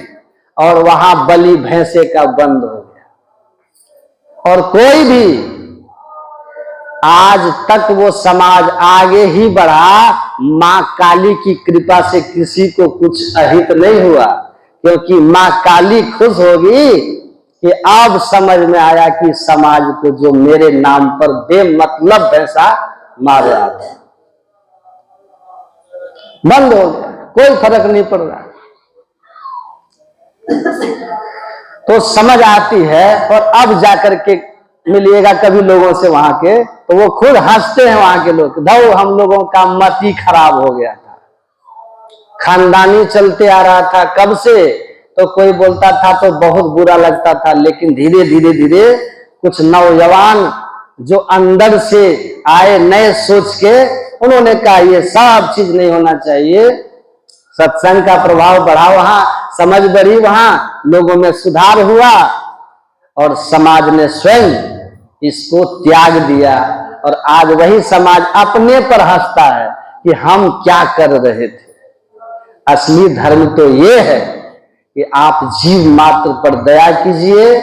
और वहां बलि भैंसे का बंद हो गया। और कोई भी आज तक वो समाज आगे ही बढ़ा, मां काली की कृपा से किसी को कुछ अहित नहीं हुआ, क्योंकि मां काली खुश होगी कि अब समझ में आया कि समाज को जो मेरे नाम पर बेमतलब भैंसा मारे आता बंद हो गया, कोई फर्क नहीं पड़ रहा। तो समझ आती है। और अब जाकर के मिलिएगा कभी लोगों से वहां के, तो वो खुद हंसते हैं वहां के लोग, धौ हम लोगों का मत ही खराब हो गया था, खानदानी चलते आ रहा था कब से, तो कोई बोलता था तो बहुत बुरा लगता था। लेकिन धीरे धीरे धीरे कुछ नौजवान जो अंदर से आए नए सोच के, उन्होंने कहा ये सब चीज नहीं होना चाहिए। सत्संग का प्रभाव बढ़ा, वहां समझ बढ़ी, वहां लोगों में सुधार हुआ और समाज ने स्वयं इसको त्याग दिया। और आज वही समाज अपने पर हंसता है कि हम क्या कर रहे थे। असली धर्म तो ये है कि आप जीव मात्र पर दया कीजिए,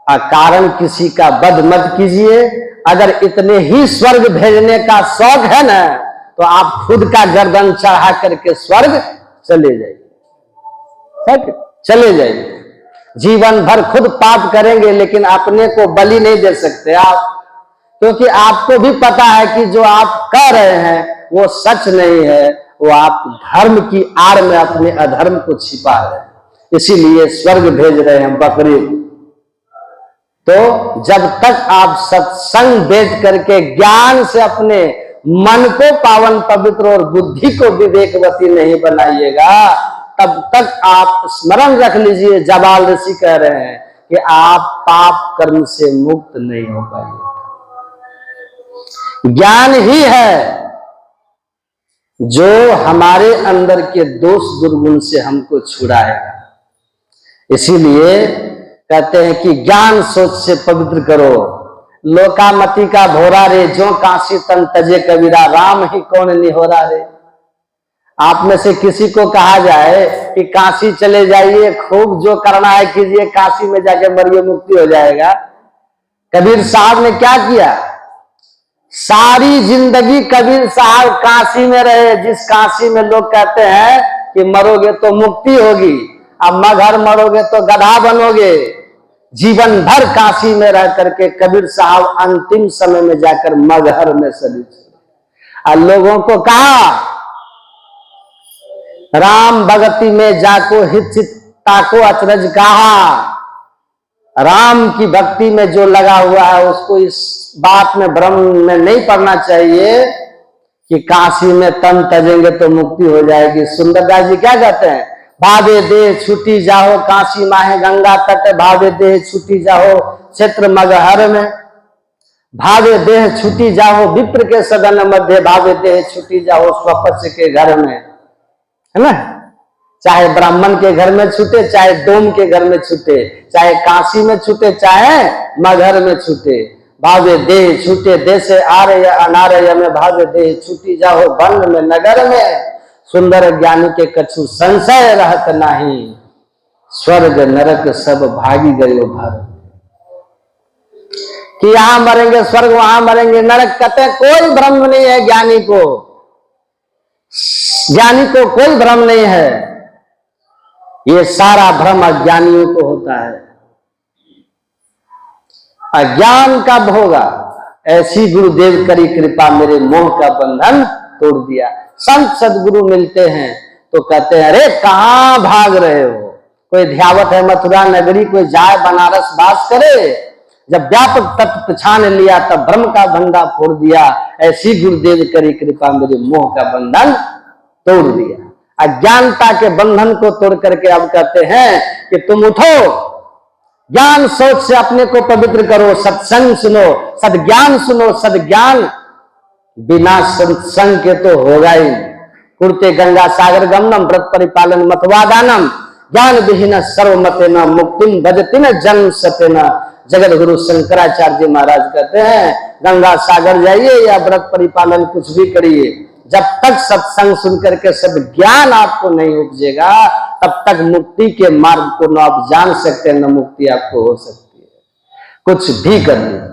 अकारण किसी का वध मत कीजिए। अगर इतने ही स्वर्ग भेजने का शौक है ना, तो आप खुद का गर्दन चढ़ा करके स्वर्ग चले जाइए, चले जाइए। जीवन भर खुद पाप करेंगे लेकिन अपने को बलि नहीं दे सकते आप, क्योंकि आपको भी पता है कि जो आप कह रहे हैं वो सच नहीं है, वो आप धर्म की आड़ में अपने अधर्म को छिपा रहे हैं, इसीलिए स्वर्ग भेज रहे हैं बकरी। तो जब तक आप सत्संग भेज करके ज्ञान से अपने मन को पावन पवित्र और बुद्धि को विवेकवती नहीं बनाइएगा, तब तक आप स्मरण रख लीजिए, जबाल ऋषि कह रहे हैं कि आप पाप कर्म से मुक्त नहीं हो पाएंगे। ज्ञान ही है जो हमारे अंदर के दोष दुर्गुण से हमको छुड़ाएगा। इसीलिए कहते हैं कि ज्ञान सोच से पवित्र करो, लोकामति का भोरा रे, जो काशी तन तजे कबीरा, राम ही कौन निहोरा रे। आप में से किसी को कहा जाए कि काशी चले जाइए, खूब जो करना है कीजिए, काशी में जाके मरिए मुक्ति हो जाएगा। कबीर साहब ने क्या किया, सारी जिंदगी कबीर साहब काशी में रहे, जिस काशी में लोग कहते हैं कि मरोगे तो मुक्ति होगी, अब मगर मरोगे तो गधा बनोगे। जीवन भर काशी में रह करके कबीर साहब अंतिम समय में जाकर मगहर में शरीर और लोगों को कहा, राम भगति में जाको हित ताको अचरज कहा। राम की भक्ति में जो लगा हुआ है उसको इस बात में भ्रम में नहीं पड़ना चाहिए कि काशी में तन तजेंगे तो मुक्ति हो जाएगी। सुंदरदास जी क्या कहते हैं, भावे देह छुटी जाओ काशी माहे गंगा तट, भावे देह छुटी जाओ क्षेत्र मगहर में, भावे देह छुटी जाओ विप्र के सदन मध्य, भावे देह छुटी जाओ स्वपच के घर में, है ना। चाहे ब्राह्मण के घर में छूटे, चाहे डोम के घर में छूटे, चाहे काशी में छूटे, चाहे मगहर में छूटे, भावे देह छूटे देशे आर्य अनार्य में, भावे देह छूटी जाओ वन में नगर में, सुंदर ज्ञानी के कछु संशय रहत नहीं, स्वर्ग नरक सब भागी गयो भर। कि यहां मरेंगे स्वर्ग, वहां मरेंगे नरक, कहते कोई भ्रम नहीं है ज्ञानी को, ज्ञानी को कोई भ्रम नहीं है। ये सारा भ्रम अज्ञानियों को होता है। अज्ञान का भोगा, ऐसी गुरुदेव करी कृपा मेरे मोह का बंधन तोड़ दिया। संत सदगुरु मिलते हैं तो कहते हैं अरे कहाँ भाग रहे हो, कोई ध्यावत है मथुरा नगरी, कोई जाए बनारस वास करे। जब व्यापक तत्व पहचान लिया तब भ्रम का भंडा फोड़ दिया, ऐसी गुरुदेव करी कृपा मेरे मोह का बंधन तोड़ दिया। अज्ञानता के बंधन को तोड़ करके अब कहते हैं कि तुम उठो, ज्ञान सोच से अपने को पवित्र करो, सत्संग सुनो, सदज्ञान सुनो। सदज्ञान बिना सत्संग के तो होगा ही। कुर्ते गंगा सागर गमनम व्रत परिपालन मतवादानम ज्ञान विहीन सर्वमते न मुक्तिम भजति न जन्म सते न। जगत गुरु शंकराचार्य जी महाराज कहते हैं गंगा सागर जाइए या व्रत परिपालन कुछ भी करिए, जब तक सत्संग सुन करके सब ज्ञान आपको नहीं उपजेगा तब तक मुक्ति के मार्ग को न आप जान सकते न मुक्ति आपको हो सकती है। कुछ भी कर लीजिए।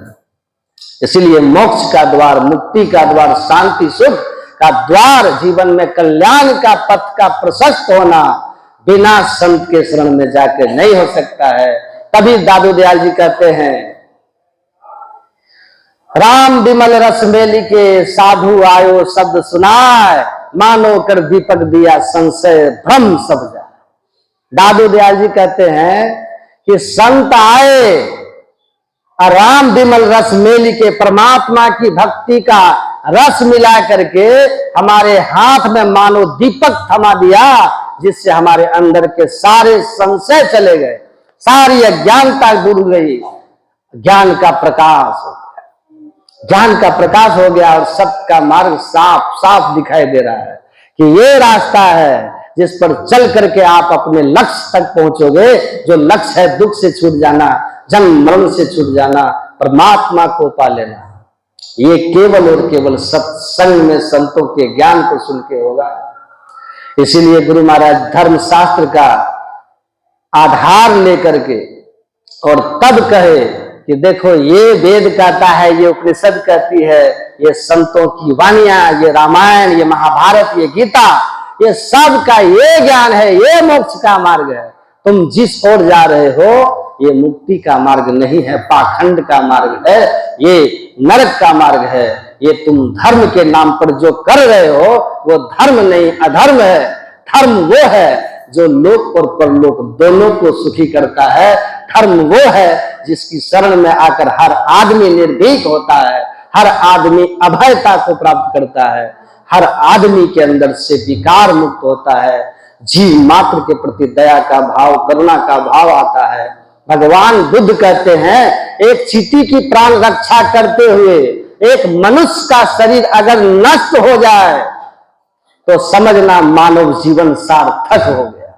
इसीलिए मोक्ष का द्वार, मुक्ति का द्वार, शांति सुख का द्वार, जीवन में कल्याण का पथ का प्रशस्त होना बिना संत के शरण में जाकर नहीं हो सकता है। तभी दादू दयाल जी कहते हैं राम विमल रस मेली के साधु आयो शब्द सुनाए, मानो कर दीपक दिया संशय भ्रम सब जाए। दादू दयाल जी कहते हैं कि संत आए और राम विमल रस मेली के परमात्मा की भक्ति का रस मिला करके हमारे हाथ में मानो दीपक थमा दिया, जिससे हमारे अंदर के सारे संशय चले गए, सारी अज्ञानता दूर गई, ज्ञान का प्रकाश हो गया, ज्ञान का प्रकाश हो गया और सत्य का मार्ग साफ साफ दिखाई दे रहा है कि ये रास्ता है जिस पर चल करके आप अपने लक्ष्य तक पहुंचोगे। जो लक्ष्य है दुख से छूट जाना, जन्म मरण से छूट जाना, परमात्मा को पा लेना, ये केवल और केवल सत्संग में संतों के ज्ञान को सुन के होगा। इसीलिए गुरु महाराज धर्म शास्त्र का आधार लेकर के और तब कहे कि देखो ये वेद कहता है, ये उपनिषद कहती है, ये संतों की वाणियां, ये रामायण, ये महाभारत, ये गीता, ये सब का ये ज्ञान है, ये मोक्ष का मार्ग है। तुम जिस ओर जा रहे हो ये मुक्ति का मार्ग नहीं है, पाखंड का मार्ग है, ये नरक का मार्ग है। ये तुम धर्म के नाम पर जो कर रहे हो वो धर्म नहीं अधर्म है। धर्म वो है जो लोक और परलोक दोनों को सुखी करता है। धर्म वो है जिसकी शरण में आकर हर आदमी निर्भीक होता है, हर आदमी अभयता को प्राप्त करता है, हर आदमी के अंदर से विकार मुक्त होता है, जीव मात्र के प्रति दया का भाव, करुणा का भाव आता है। भगवान बुद्ध कहते हैं एक चींटी की प्राण रक्षा करते हुए एक मनुष्य का शरीर अगर नष्ट हो जाए तो समझना मानव जीवन सार्थक हो गया,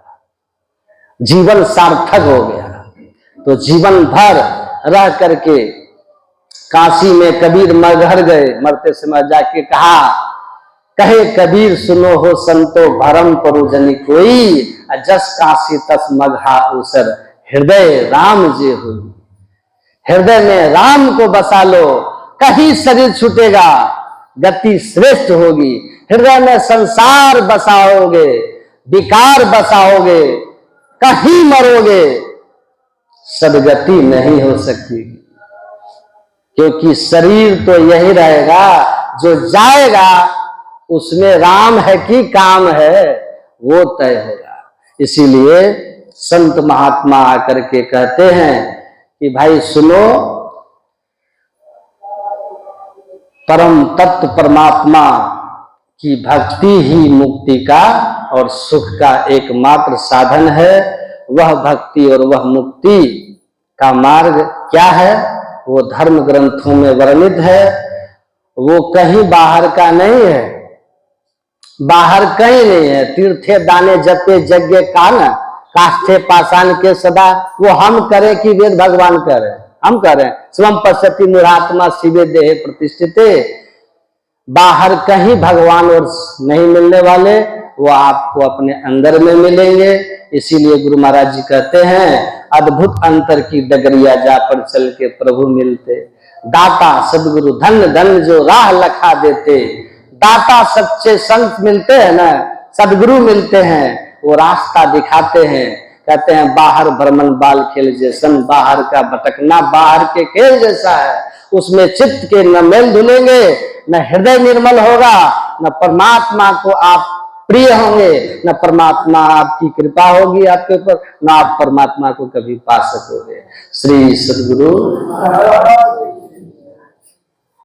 जीवन सार्थक हो गया। तो जीवन भर रह करके काशी में कबीर मरघर गए, मरते समय जाके कहा कहे कबीर सुनो हो संतो भरम परो जनि कोई, जस काशी तस मगहा उसर हृदय राम जे हो। हृदय में राम को बसा लो, कहीं शरीर छूटेगा गति श्रेष्ठ होगी। हृदय में संसार बसाओगे, विकार बसाओगे, कहीं मरोगे, सदगति नहीं हो सकती, क्योंकि शरीर तो यही रहेगा, जो जाएगा उसमें राम है कि काम है वो तय होगा। इसीलिए संत महात्मा आकर के कहते हैं कि भाई सुनो, परम तत्व परमात्मा की भक्ति ही मुक्ति का और सुख का एकमात्र साधन है। वह भक्ति और वह मुक्ति का मार्ग क्या है वो धर्म ग्रंथों में वर्णित है। वो कहीं बाहर का नहीं है, बाहर कहीं नहीं है। तीर्थे दाने जपे यज्ञ कान काष्ठे पाषाण के सदा, वो हम करें कि वेद भगवान करें? हम करें। स्वयं पश्यति मुरात्मा शिवे देहे प्रतिष्ठिते। बाहर कहीं भगवान और नहीं मिलने वाले, वो आपको अपने अंदर में मिलेंगे। इसीलिए गुरु महाराज जी कहते हैं अद्भुत अंतर की डगरिया जा पर चल के प्रभु मिलते। दाता सदगुरु धन धन जो राह लखा देते। दाता सच्चे संत मिलते हैं ना, सदगुरु मिलते हैं, वो रास्ता दिखाते हैं। कहते हैं बाहर भ्रमण बाल खेल जैसन, बाहर का भटकना बाहर के खेल जैसा है। उसमें चित्त के न मेल धुलेंगे, न हृदय निर्मल होगा, न परमात्मा को आप प्रिय होंगे, न परमात्मा आपकी कृपा होगी आपके ऊपर, न आप परमात्मा को कभी पा सकोगे। श्री सद्गुरु